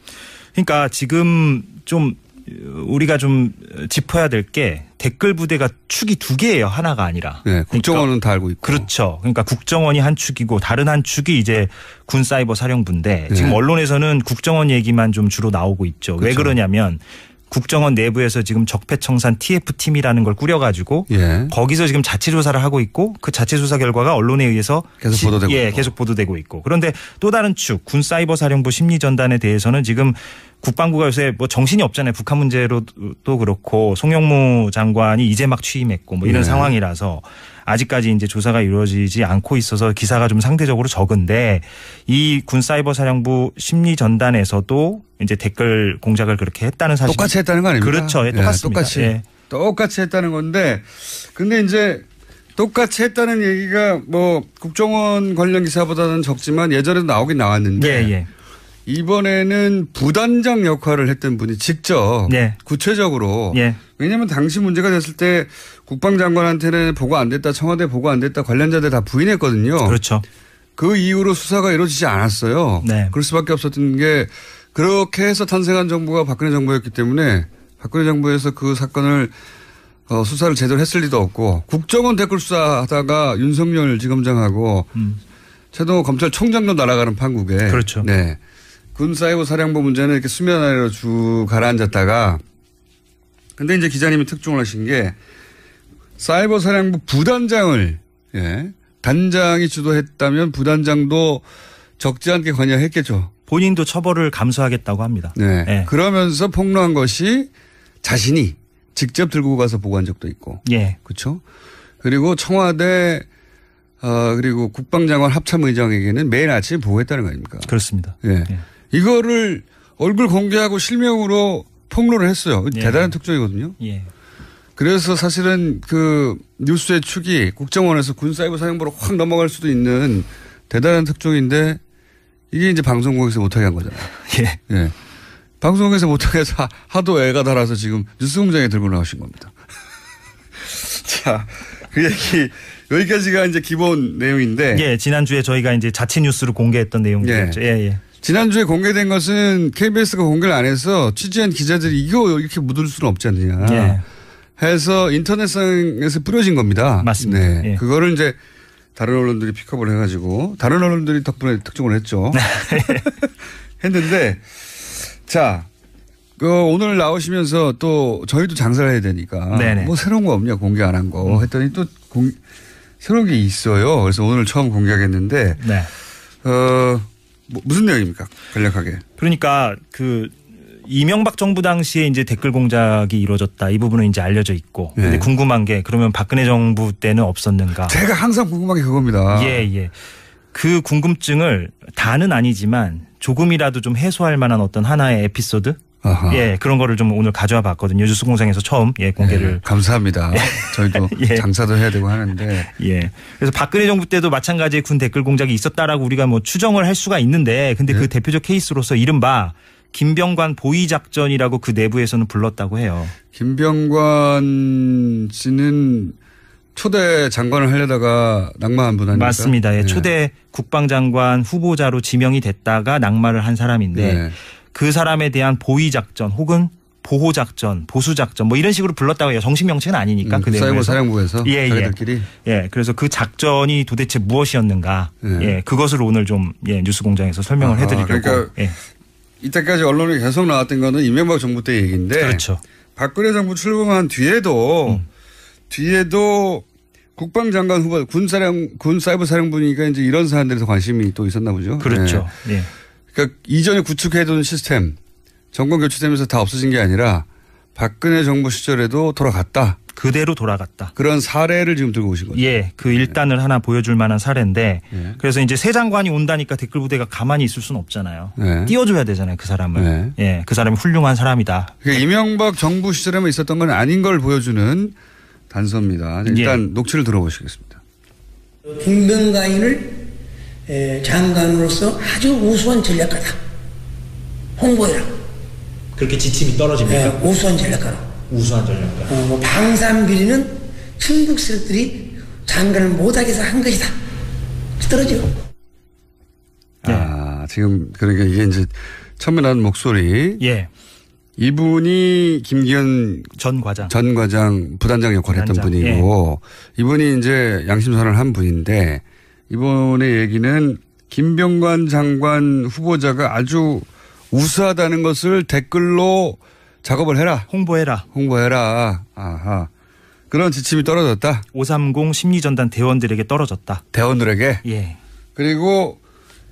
그러니까 지금 좀 우리가 좀 짚어야 될 게 댓글 부대가 축이 2개예요. 하나가 아니라. 네, 국정원은 다 알고 있고. 그렇죠. 그러니까 국정원이 한 축이고 다른 한 축이 이제 군사이버사령부인데 네. 지금 언론에서는 국정원 얘기만 좀 주로 나오고 있죠. 그렇죠. 왜 그러냐면 국정원 내부에서 지금 적폐청산 TF팀이라는 걸 꾸려가지고 예. 거기서 지금 자체 조사를 하고 있고 그 자체 조사 결과가 언론에 의해서 계속 보도되고 있고. 계속 보도되고 있고. 그런데 또 다른 축 군사이버사령부 심리전단에 대해서는 지금 국방부가 요새 뭐 정신이 없잖아요. 북한 문제로도 그렇고 송영무 장관이 이제 막 취임했고 뭐 이런 네. 상황이라서 아직까지 이제 조사가 이루어지지 않고 있어서 기사가 좀 상대적으로 적은데 이 군사이버사령부 심리전단에서도 이제 댓글 공작을 그렇게 했다는 사실. 똑같이 했다는 거 아닙니까? 그렇죠. 예, 똑같습니다. 똑같이. 예. 똑같이 했다는 건데 근데 이제 똑같이 했다는 얘기가 뭐 국정원 관련 기사보다는 적지만 예전에도 나오긴 나왔는데 예. 이번에는 부단장 역할을 했던 분이 직접 네. 구체적으로 예. 왜냐하면 당시 문제가 됐을 때 국방장관한테는 보고 안 됐다 청와대 보고 안 됐다 관련자들 다 부인했거든요. 그렇죠. 그 이후로 수사가 이루어지지 않았어요. 네. 그럴 수밖에 없었던 게 그렇게 해서 탄생한 정부가 박근혜 정부였기 때문에 박근혜 정부에서 그 사건을 수사를 제대로 했을 리도 없고 국정원 댓글 수사하다가 윤석열 지검장하고 최동호 검찰총장도 날아가는 판국에 그렇죠. 네. 군 사이버 사령부 문제는 이렇게 수면 아래로 쭉 가라앉았다가 근데 이제 기자님이 특종을 하신 게 사이버 사령부 부단장을 예. 단장이 주도했다면 부단장도 적지 않게 관여했겠죠. 본인도 처벌을 감수하겠다고 합니다. 네. 예. 그러면서 폭로한 것이 자신이 직접 들고 가서 보고한 적도 있고. 예. 그렇죠. 그리고 청와대 그리고 국방장관 합참의장에게는 매일 아침에 보고했다는 거 아닙니까? 그렇습니다. 예. 예. 이거를 얼굴 공개하고 실명으로 폭로를 했어요. 예. 대단한 특종이거든요. 예. 그래서 사실은 그 뉴스의 축이 국정원에서 군사이버 사령부로 확 넘어갈 수도 있는 대단한 특종인데 이게 이제 방송국에서 못하게 한 거잖아요. 예. 예. 방송국에서 못하게 해서 하도 애가 달아서 지금 뉴스공장에 들고 나오신 겁니다. 자, 그 얘기 여기까지가 이제 기본 내용인데. 예. 지난주에 저희가 이제 자체 뉴스로 공개했던 내용이었죠. 예. 예. 지난주에 공개된 것은 KBS가 공개를 안 해서 취재한 기자들이 이거 이렇게 묻을 수는 없지 않느냐. 예. 해서 인터넷상에서 뿌려진 겁니다. 맞습니다. 네. 예. 그거를 이제 다른 언론들이 픽업을 해가지고 다른 언론들이 덕분에 특종을 했죠. 했는데 자, 오늘 나오시면서 또 저희도 장사를 해야 되니까 네네. 뭐 새로운 거 없냐 공개 안 한 거 했더니 또 새로운 게 있어요. 그래서 오늘 처음 공개하겠는데 네. 무슨 내용입니까? 간략하게. 그러니까 이명박 정부 당시에 이제 댓글 공작이 이루어졌다. 이 부분은 이제 알려져 있고. 네. 근데 궁금한 게 그러면 박근혜 정부 때는 없었는가? 제가 항상 궁금한 게 그겁니다. 예, 예. 그 궁금증을 다는 아니지만 조금이라도 좀 해소할 만한 어떤 하나의 에피소드? 아하. 예, 그런 거를 좀 오늘 가져와 봤거든요. 뉴스공장에서 처음 공개를. 네, 감사합니다. 저희도 예. 장사도 해야 되고 하는데. 예. 그래서 박근혜 정부 때도 마찬가지의 군 댓글 공작이 있었다라고 우리가 뭐 추정을 할 수가 있는데 근데 그 대표적 케이스로서 이른바 김병관 보위 작전이라고 그 내부에서는 불렀다고 해요. 김병관 씨는 초대 장관을 하려다가 낙마한 분 아닙니까? 맞습니다. 예. 네. 초대 국방장관 후보자로 지명이 됐다가 낙마를 한 사람인데 네. 그 사람에 대한 보위 작전 혹은 보호 작전, 보수 작전 뭐 이런 식으로 불렀다고 해요. 정식 명칭은 아니니까 그 사이버 내부에서. 사령부에서 예, 자기들끼리. 예. 그래서 그 작전이 도대체 무엇이었는가? 네. 예. 그것을 오늘 좀 뉴스공장에서 설명을 아하, 해드리려고. 그러니까 예. 이때까지 언론에 계속 나왔던 거는 이명박 정부 때 얘기인데. 그렇죠. 박근혜 정부 출범한 뒤에도 국방장관 후보 군 사이버 사령부니까 이제 이런 사안들에서 관심이 또 있었나 보죠. 그렇죠. 네. 예. 그러니까 이전에 구축해둔 시스템 정권 교체되면서 다 없어진 게 아니라 박근혜 정부 시절에도 돌아갔다. 그대로 돌아갔다. 그런 사례를 지금 들고 오신 거죠. 예, 그 일단을 하나 보여줄 만한 사례인데 예. 그래서 이제 새 장관이 온다니까 댓글 부대가 가만히 있을 수는 없잖아요. 네. 띄워줘야 되잖아요, 그 사람을. 네. 예, 그 사람이 훌륭한 사람이다. 그러니까 이명박 정부 시절에만 있었던 건 아닌 걸 보여주는 단서입니다. 일단 녹취를 들어보시겠습니다. 김병관을 장관으로서 아주 우수한 전략가다. 홍보해라. 그렇게 지침이 떨어집니까? 우수한 전략가로. 우수한 전략가. 방산비리는 친북 세력들이 장관을 못하게 해서 한 것이다. 떨어져. 지금 그러니까 이게 이제 처음에 나온 목소리. 예. 이분이 김기현 전 과장 부단장 역할을 했던 분이고 이분이 이제 양심선언을 한 분인데 이번의 얘기는 김병관 장관 후보자가 아주 우수하다는 것을 댓글로 작업을 해라. 홍보해라. 아하. 그런 지침이 떨어졌다. 530 심리전단 대원들에게 떨어졌다. 대원들에게? 예. 그리고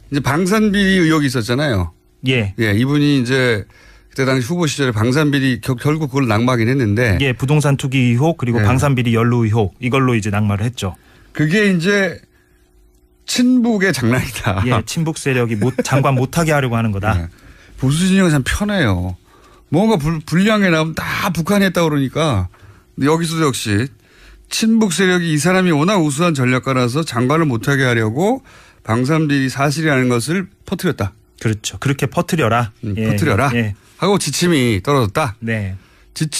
이제 방산비리 의혹이 있었잖아요. 예. 예. 이분이 이제 그때 당시 후보 시절에 방산비리 결국 그걸 낙마하긴 했는데. 예. 부동산 투기 의혹 그리고 방산비리 연루 의혹 이걸로 이제 낙마를 했죠. 그게 이제 친북의 장난이다. 예. 친북 세력이 장관 못하게 하려고 하는 거다. 네. 보수 진영은 참 편해요. 뭔가 불량에 나오면 다 북한이 했다고 그러니까. 근데 여기서도 역시 친북 세력이 이 사람이 워낙 우수한 전략가라서 장관을 못하게 하려고 방산비리 사실이라는 것을 퍼뜨렸다. 그렇죠. 그렇게 퍼뜨려라. 퍼뜨려라. 예. 하고 지침이 떨어졌다. 네.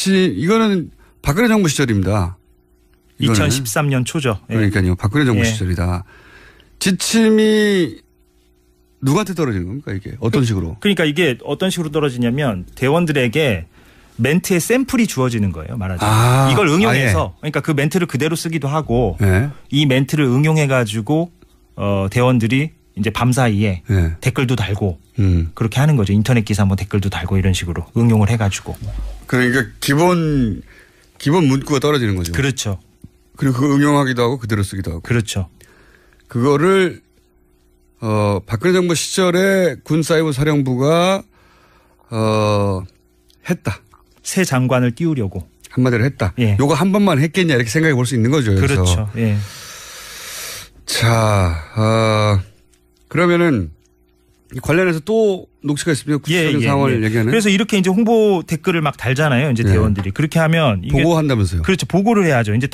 이거는 박근혜 정부 시절입니다. 2013년 초죠. 그러니까요. 박근혜 정부 시절이다. 지침이 누구한테 떨어지는 겁니까 이게? 어떤 식으로? 그러니까 이게 어떤 식으로 떨어지냐면 대원들에게 멘트의 샘플이 주어지는 거예요. 말하자면. 이걸 응용해서 그러니까 그 멘트를 그대로 쓰기도 하고 네. 이 멘트를 응용해가지고 대원들이 이제 밤사이에 네. 댓글도 달고 그렇게 하는 거죠. 인터넷 기사 뭐 댓글도 달고 이런 식으로 응용을 해가지고. 그러니까 기본 문구가 떨어지는 거죠. 그렇죠. 그리고 그거 응용하기도 하고 그대로 쓰기도 하고. 그렇죠. 그거를 박근혜 정부 시절에 군사이버 사령부가 했다. 새 장관을 띄우려고. 한마디로 했다. 예. 요거 한 번만 했겠냐 이렇게 생각해 볼 수 있는 거죠. 여기서. 그렇죠. 예. 자, 그러면은 관련해서 또 녹취가 있습니다. 구체적인 상황을 얘기하는. 그래서 이렇게 이제 홍보 댓글을 막 달잖아요. 이제 대원들이. 그렇게 하면 이게 보고한다면서요. 그렇죠. 보고를 해야죠. 이제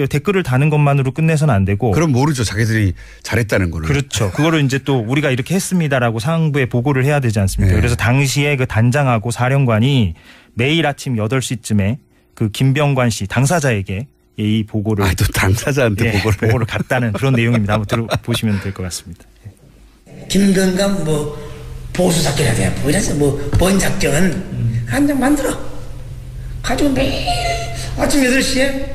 댓글을 다는 것만으로 끝내서는 안 되고. 그럼 모르죠. 자기들이 잘했다는 거를. 그렇죠. 그거를 이제 또 우리가 이렇게 했습니다라고 상부에 보고를 해야 되지 않습니까? 네. 그래서 당시에 그 단장하고 사령관이 매일 아침 8시쯤에 그 김병관 씨 당사자에게 이 보고를 또 당사자한테 보고를 갔다는 그런 내용입니다. 한번 들어보시면 될 것 같습니다. 김병관 보수 작전이라 돼. 뭔 작전 한 장 만들어 가지고 매일 아침 8시에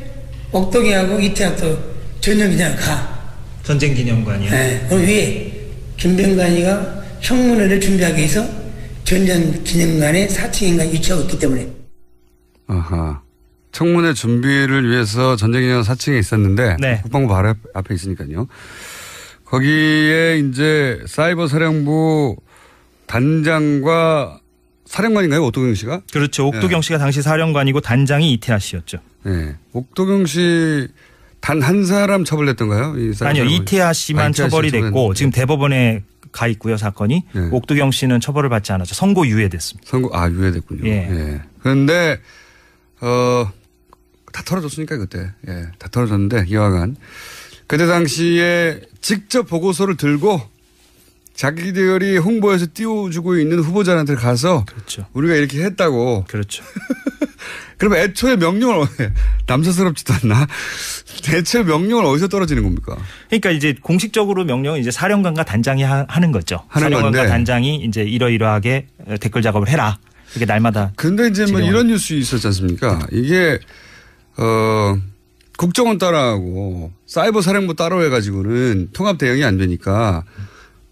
옥동이하고 이태학도 전용기장 가. 전쟁기념관이요. 네. 그럼 위에 김병관이가 청문회를 준비하기 위해서 전쟁기념관에 4층인가 위치하고 있기 때문에. 아하. 청문회 준비를 위해서 전쟁기념관 4층에 있었는데 네. 국방부 바로 앞에 있으니까요. 거기에 이제 사이버 사령부 단장과 사령관인가요? 옥도경 씨가? 그렇죠. 옥도경 씨가 당시 사령관이고 단장이 이태하 씨였죠. 네. 옥도경 씨 단 한 사람 처벌됐던가요? 아니요. 이태하 씨만 처벌이 됐고 지금 대법원에 가 있고요. 사건이. 네. 옥도경 씨는 처벌을 받지 않았죠. 선고 유예됐습니다. 유예됐군요. 예. 예. 그런데 다 털어졌으니까 그때. 예. 다 털어졌는데 이와간 그때 당시에 직접 보고서를 들고 자기들이 홍보에서 띄워주고 있는 후보자한테 가서 그렇죠. 우리가 이렇게 했다고. 그렇죠. 그러면 애초에 명령을 남사스럽지도 않나? 애초에 명령을 어디서 떨어지는 겁니까? 그러니까 이제 공식적으로 명령은 이제 사령관과 단장이 하는 거죠. 하는 사령관과 건데. 단장이 이제 이러이러하게 댓글 작업을 해라. 이게 날마다. 근데 이제 뭐 이런 뉴스 있었지 않습니까? 이게 국정원 따라하고 사이버 사령부 따로 해가지고는 통합 대응이 안 되니까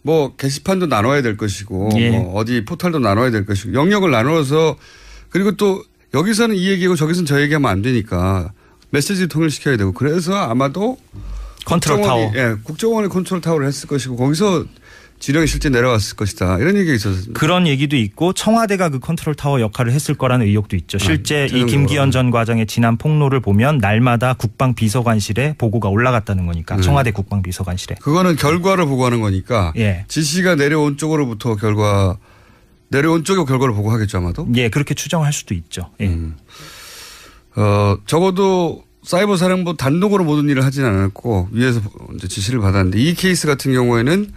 뭐 게시판도 나눠야 될 것이고 예. 뭐 어디 포털도 나눠야 될 것이고 영역을 나눠서 그리고 또 여기서는 이 얘기고 저기서는 저 얘기하면 안 되니까 메시지 통일시켜야 되고 그래서 아마도 컨트롤 타워. 국정원이 컨트롤 타워를 했을 것이고 거기서 지령이 실제 내려왔을 것이다. 이런 얘기가 있었습니다. 그런 얘기도 있고 청와대가 그 컨트롤 타워 역할을 했을 거라는 의혹도 있죠. 실제 이 김기현 전 과장의 지난 폭로를 보면 날마다 국방비서관실에 보고가 올라갔다는 거니까 청와대 국방비서관실에. 그거는 결과를 보고하는 거니까 예. 지시가 내려온 쪽으로부터 내려온 쪽에 결과를 보고하겠죠 아마도. 예, 그렇게 추정할 수도 있죠. 예. 적어도 사이버 사령부 단독으로 모든 일을 하진 않았고 위에서 이제 지시를 받았는데 이 케이스 같은 경우에는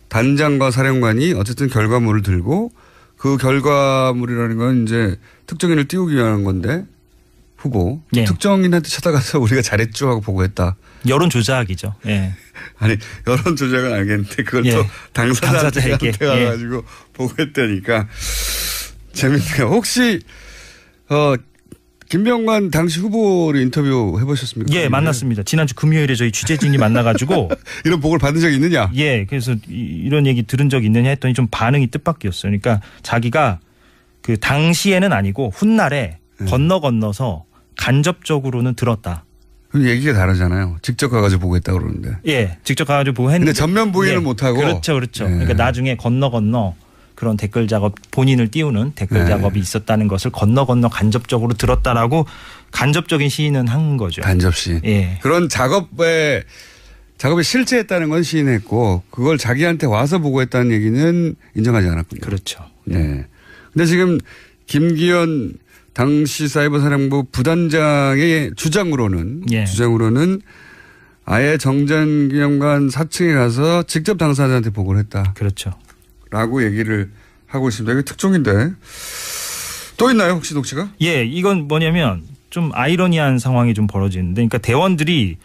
단장과 사령관이 어쨌든 결과물을 들고 그 결과물이라는 건 이제 특정인을 띄우기 위한 건데 후보. 예. 특정인한테 찾아가서 우리가 잘했죠 하고 보고했다. 여론 조작이죠. 예. 아니 여론 조작은 알겠는데 그걸 예. 또 당사자한테 예. 가가지고 보고했다니까 재밌네요. 혹시 김병관 당시 후보를 인터뷰 해보셨습니까? 예, 만났습니다. 지난주 금요일에 저희 취재진이 만나가지고 이런 보고를 받은 적이 있느냐? 예, 그래서 이런 얘기 들은 적 있느냐 했더니 좀 반응이 뜻밖이었어요. 그러니까 자기가 그 당시에는 아니고 훗날에 건너서 간접적으로는 들었다. 그럼 얘기가 다르잖아요. 직접 가가지고 보고했다 그러는데. 예, 직접 가가지고 보고 했는데. 근데 전면 부인을 못하고. 그렇죠. 예. 그러니까 나중에 건너 그런 댓글 작업 본인을 띄우는 댓글 네. 작업이 있었다는 것을 건너 간접적으로 들었다라고 간접적인 시인은 한 거죠. 간접 시인. 예. 그런 작업이 실제했다는 건 시인했고 그걸 자기한테 와서 보고했다는 얘기는 인정하지 않았군요. 그렇죠. 네. 근데 지금 김기현 당시 사이버 사령부 부단장의 주장으로는 아예 정전기념관 4층에 가서 직접 당사자한테 보고를 했다. 그렇죠. 라고 얘기를 하고 있습니다. 이게 특종인데. 또 있나요? 혹시 녹취가? 예, 이건 뭐냐면 좀 아이러니한 상황이 좀 벌어지는데 그러니까 대원들이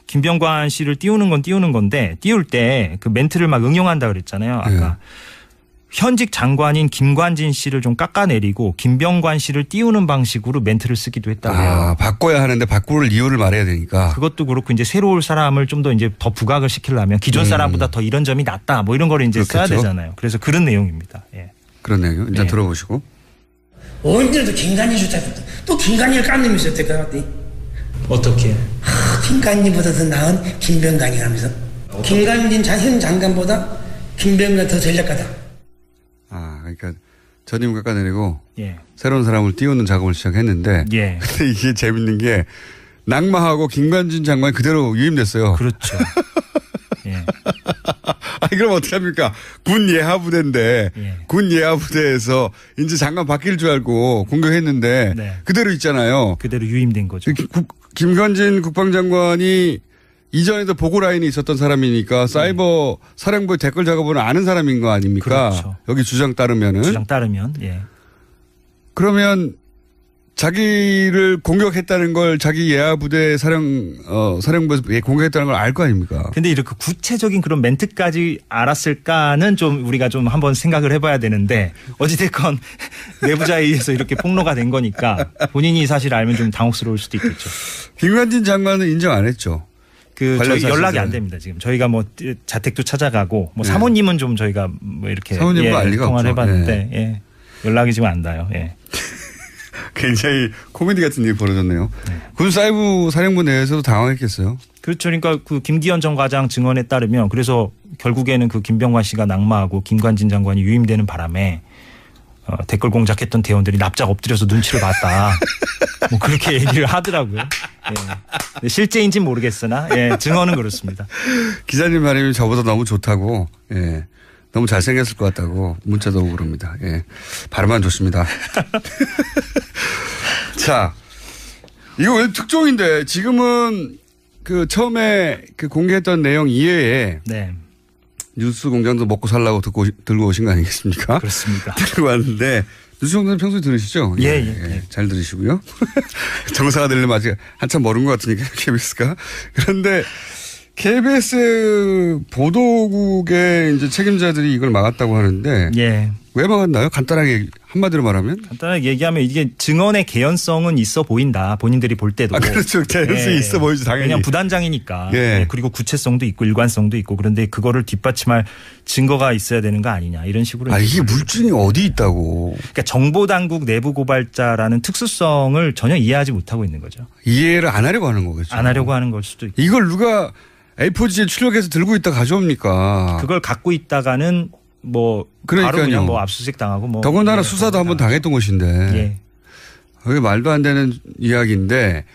김병관 씨를 띄우는 건 띄우는 건데 띄울 때 그 멘트를 막 응용한다 그랬잖아요. 아까. 네. 현직 장관인 김관진 씨를 좀 깎아내리고 김병관 씨를 띄우는 방식으로 멘트를 쓰기도 했다고요. 아, 바꿔야 하는데 바꿀 이유를 말해야 되니까. 그것도 그렇고 이제 새로 올 사람을 좀 더 이제 더 부각을 시키려면 기존 사람보다 더 이런 점이 낫다 뭐 이런 거를 이제 써야 그렇겠죠. 되잖아요. 그래서 그런 내용입니다. 예. 그런 내용 일단 네. 들어보시고. 언제라도 김관진 수사부터 또 김관진을 깐 놈이 있었을 것 같아. 어떻게? 김관진보다 더 나은 김병관이라면서. 김관진 현 장관보다 김병관 더 전략가다. 아, 그러니까 전임 깎아내리고 예. 새로운 사람을 띄우는 작업을 시작했는데. 예. 근데 이게 재밌는 게 낙마하고 김관진 장관이 그대로 유임됐어요. 그렇죠. 예. 아니, 그럼 어떻게 합니까? 군 예하부대인데, 예. 군 예하부대에서 이제 장관 바뀔 줄 알고 공격했는데, 네. 그대로 있잖아요. 그대로 유임된 거죠. 김관진 국방장관이 이전에도 보고 라인이 있었던 사람이니까 사이버 사령부의 댓글 작업을 아는 사람인 거 아닙니까? 그렇죠. 여기 주장 따르면은. 주장 따르면 예. 그러면 자기를 공격했다는 걸 자기 예하부대 사령부에서 공격했다는 걸 알 거 아닙니까? 근데 이렇게 구체적인 그런 멘트까지 알았을까는 좀 우리가 좀 한번 생각을 해봐야 되는데 어찌됐건 내부자에 의해서 이렇게 폭로가 된 거니까 본인이 사실 알면 좀 당혹스러울 수도 있겠죠. 김관진 장관은 인정 안 했죠. 그 관련 저희 연락이 사실은. 안 됩니다 지금. 저희가 뭐 자택도 찾아가고 뭐 네. 사모님은 좀 저희가 뭐 이렇게 사모님은 알 리가 통화를 없죠. 해봤는데 예. 연락이 지금 안 닿아요. 예. 굉장히 코미디 같은 일이 벌어졌네요. 군 사이버 사령부 내에서도 당황했겠어요. 그렇죠. 그러니까 그 김기현 전 과장 증언에 따르면 그래서 결국에는 그 김병관 씨가 낙마하고 김관진 장관이 유임되는 바람에 댓글 공작했던 대원들이 납작 엎드려서 눈치를 봤다. 뭐 그렇게 얘기를 하더라고요. 예. 실제인지는 모르겠으나 예, 증언은 그렇습니다. 기자님 말이 저보다 너무 좋다고, 예. 너무 잘생겼을 것 같다고 문자도 오고 그럽니다. 예. 발음만 좋습니다. 자, 이거 왜 특종인데 지금은 그 처음에 그 공개했던 내용 이외에 네. 뉴스 공장도 먹고 살라고 들고 오신 거 아니겠습니까? 그렇습니다. 들고 왔는데 뉴스 공장 평소에 들으시죠? 예. 잘 들으시고요. 정사가 되려면 아직 한참 멀은 것 같으니까 KBS가. 그런데 KBS 보도국의 이제 책임자들이 이걸 막았다고 하는데 예. 왜 막았나요? 간단하게 한마디로 말하면? 간단하게 얘기하면 이게 증언의 개연성은 있어 보인다. 본인들이 볼 때도. 아, 그렇죠. 개연성이 있어 보이죠, 당연히. 그냥 부단장이니까. 예. 예, 그리고 구체성도 있고 일관성도 있고 그런데 그거를 뒷받침할 증거가 있어야 되는 거 아니냐 이런 식으로. 아, 이게 물증이 어디 있다고. 그러니까 정보당국 내부 고발자라는 특수성을 전혀 이해하지 못하고 있는 거죠. 이해를 안 하려고 하는 거겠죠. 안 하려고 하는 걸 수도 있고. 이걸 누가 A4지에 출력해서 들고 있다 가져옵니까? 그걸 갖고 있다가는 뭐 그러니까요. 바로 그냥 뭐 압수수색 당하고 뭐. 더군다나 예, 수사도 한번 당하죠. 당했던 곳인데. 예. 그게 말도 안 되는 이야기인데.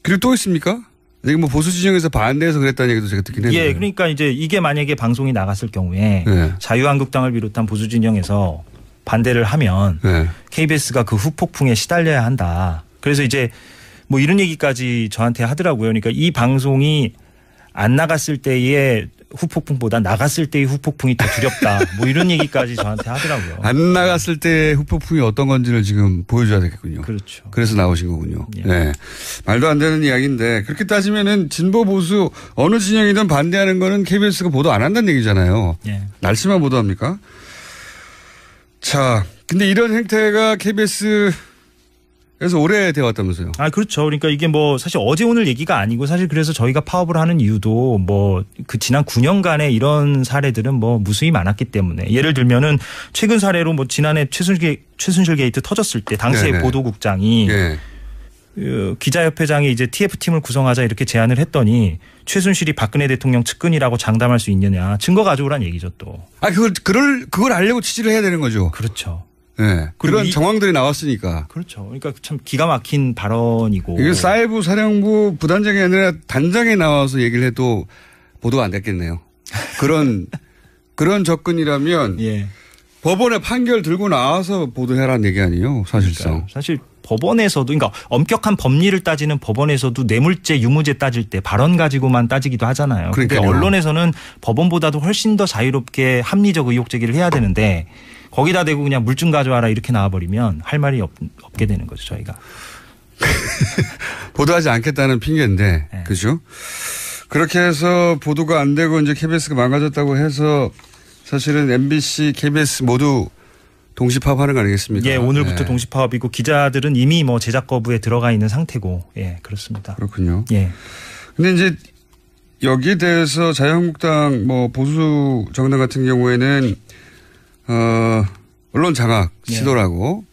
그리고 또 있습니까? 이게 뭐 보수 진영에서 반대해서 그랬다는 얘기도 제가 듣긴 했는데. 예, 그러니까 이제 이게 만약에 방송이 나갔을 경우에 네. 자유한국당을 비롯한 보수 진영에서 반대를 하면 네. KBS가 그 후폭풍에 시달려야 한다. 그래서 이제 뭐 이런 얘기까지 저한테 하더라고요. 그러니까 이 방송이 안 나갔을 때의 후폭풍보다 나갔을 때의 후폭풍이 더 두렵다. 뭐 이런 얘기까지 저한테 하더라고요. 안 나갔을 때 후폭풍이 어떤 건지를 지금 보여줘야 되겠군요. 그렇죠. 그래서 나오신 거군요. 예. 네. 말도 안 되는 이야기인데 그렇게 따지면은 진보 보수 어느 진영이든 반대하는 거는 KBS가 보도 안 한다는 얘기잖아요. 예. 날씨만 보도합니까? 자, 근데 이런 행태가 KBS에서 오래되어 왔다면서요. 아, 그렇죠. 그러니까 이게 뭐 사실 어제 오늘 얘기가 아니고 사실 그래서 저희가 파업을 하는 이유도 뭐 그 지난 9년간의 이런 사례들은 뭐 무수히 많았기 때문에 예를 들면은 최근 사례로 뭐 지난해 최순실 게이트 터졌을 때 당시에 네네. 보도국장이 예. 기자협회장이 이제 TF팀을 구성하자 이렇게 제안을 했더니 최순실이 박근혜 대통령 측근이라고 장담할 수 있느냐 증거 가져오란 얘기죠 또. 아, 그걸 알려고 취지를 해야 되는 거죠. 그렇죠. 예. 그리고 그런 정황들이 나왔으니까. 그렇죠. 그러니까 참 기가 막힌 발언이고. 이게 사이버 사령부 부단장이 아니라 단장에 나와서 얘기를 해도 보도가 안 됐겠네요. 그런 접근이라면 예. 법원에 판결 들고 나와서 보도해라는 얘기 아니에요, 사실상. 그러니까 사실 법원에서도 그러니까 엄격한 법리를 따지는 법원에서도 뇌물죄, 유무죄 따질 때 발언 가지고만 따지기도 하잖아요. 그러니까 그러니까요. 언론에서는 법원보다도 훨씬 더 자유롭게 합리적 의혹 제기를 해야 되는데 거기다 대고 그냥 물증 가져와라 이렇게 나와버리면 할 말이 없게 되는 거죠, 저희가. 보도하지 않겠다는 핑계인데, 네. 그죠? 그렇게 해서 보도가 안 되고 이제 KBS가 망가졌다고 해서 사실은 MBC, KBS 모두 동시 파업하는 거 아니겠습니까? 예, 오늘부터 네. 동시 파업이고 기자들은 이미 뭐 제작 거부에 들어가 있는 상태고, 예, 그렇습니다. 그렇군요. 예. 근데 이제 여기에 대해서 자유한국당 뭐 보수 정당 같은 경우에는 언론 장악 시도라고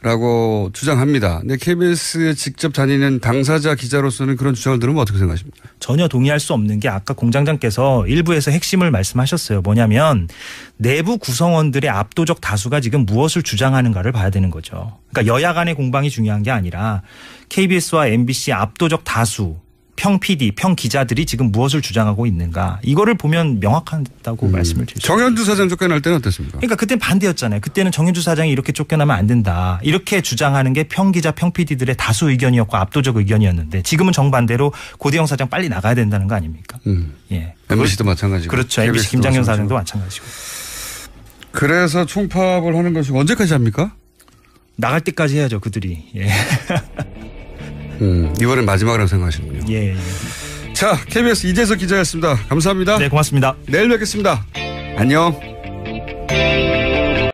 라고 주장합니다. 근데 KBS에 직접 다니는 당사자 기자로서는 그런 주장을 들으면 어떻게 생각하십니까? 전혀 동의할 수 없는 게 아까 공장장께서 일부에서 핵심을 말씀하셨어요. 뭐냐면 내부 구성원들의 압도적 다수가 지금 무엇을 주장하는가를 봐야 되는 거죠. 그러니까 여야 간의 공방이 중요한 게 아니라 KBS와 MBC 압도적 다수 평 PD, 평 기자들이 지금 무엇을 주장하고 있는가. 이거를 보면 명확하다고 말씀을 드리죠. 정현두 사장 쫓겨날 때는 어땠습니까? 그러니까 그때는 반대였잖아요. 그때는 정현주 사장이 이렇게 쫓겨나면 안 된다. 이렇게 주장하는 게 평 기자, 평 PD들의 다수 의견이었고 압도적 의견이었는데 지금은 정반대로 고대영 사장 빨리 나가야 된다는 거 아닙니까? 예. MBC도 마찬가지고. 그렇죠. MBC 김장현 사장도 마찬가지고. 그래서 총파업을 하는 것이 언제까지 합니까? 나갈 때까지 해야죠. 그들이. 예. 이번엔 마지막이라고 생각하시는군요. 예. 자, KBS 이재석 기자였습니다. 감사합니다. 네, 고맙습니다. 내일 뵙겠습니다. 안녕.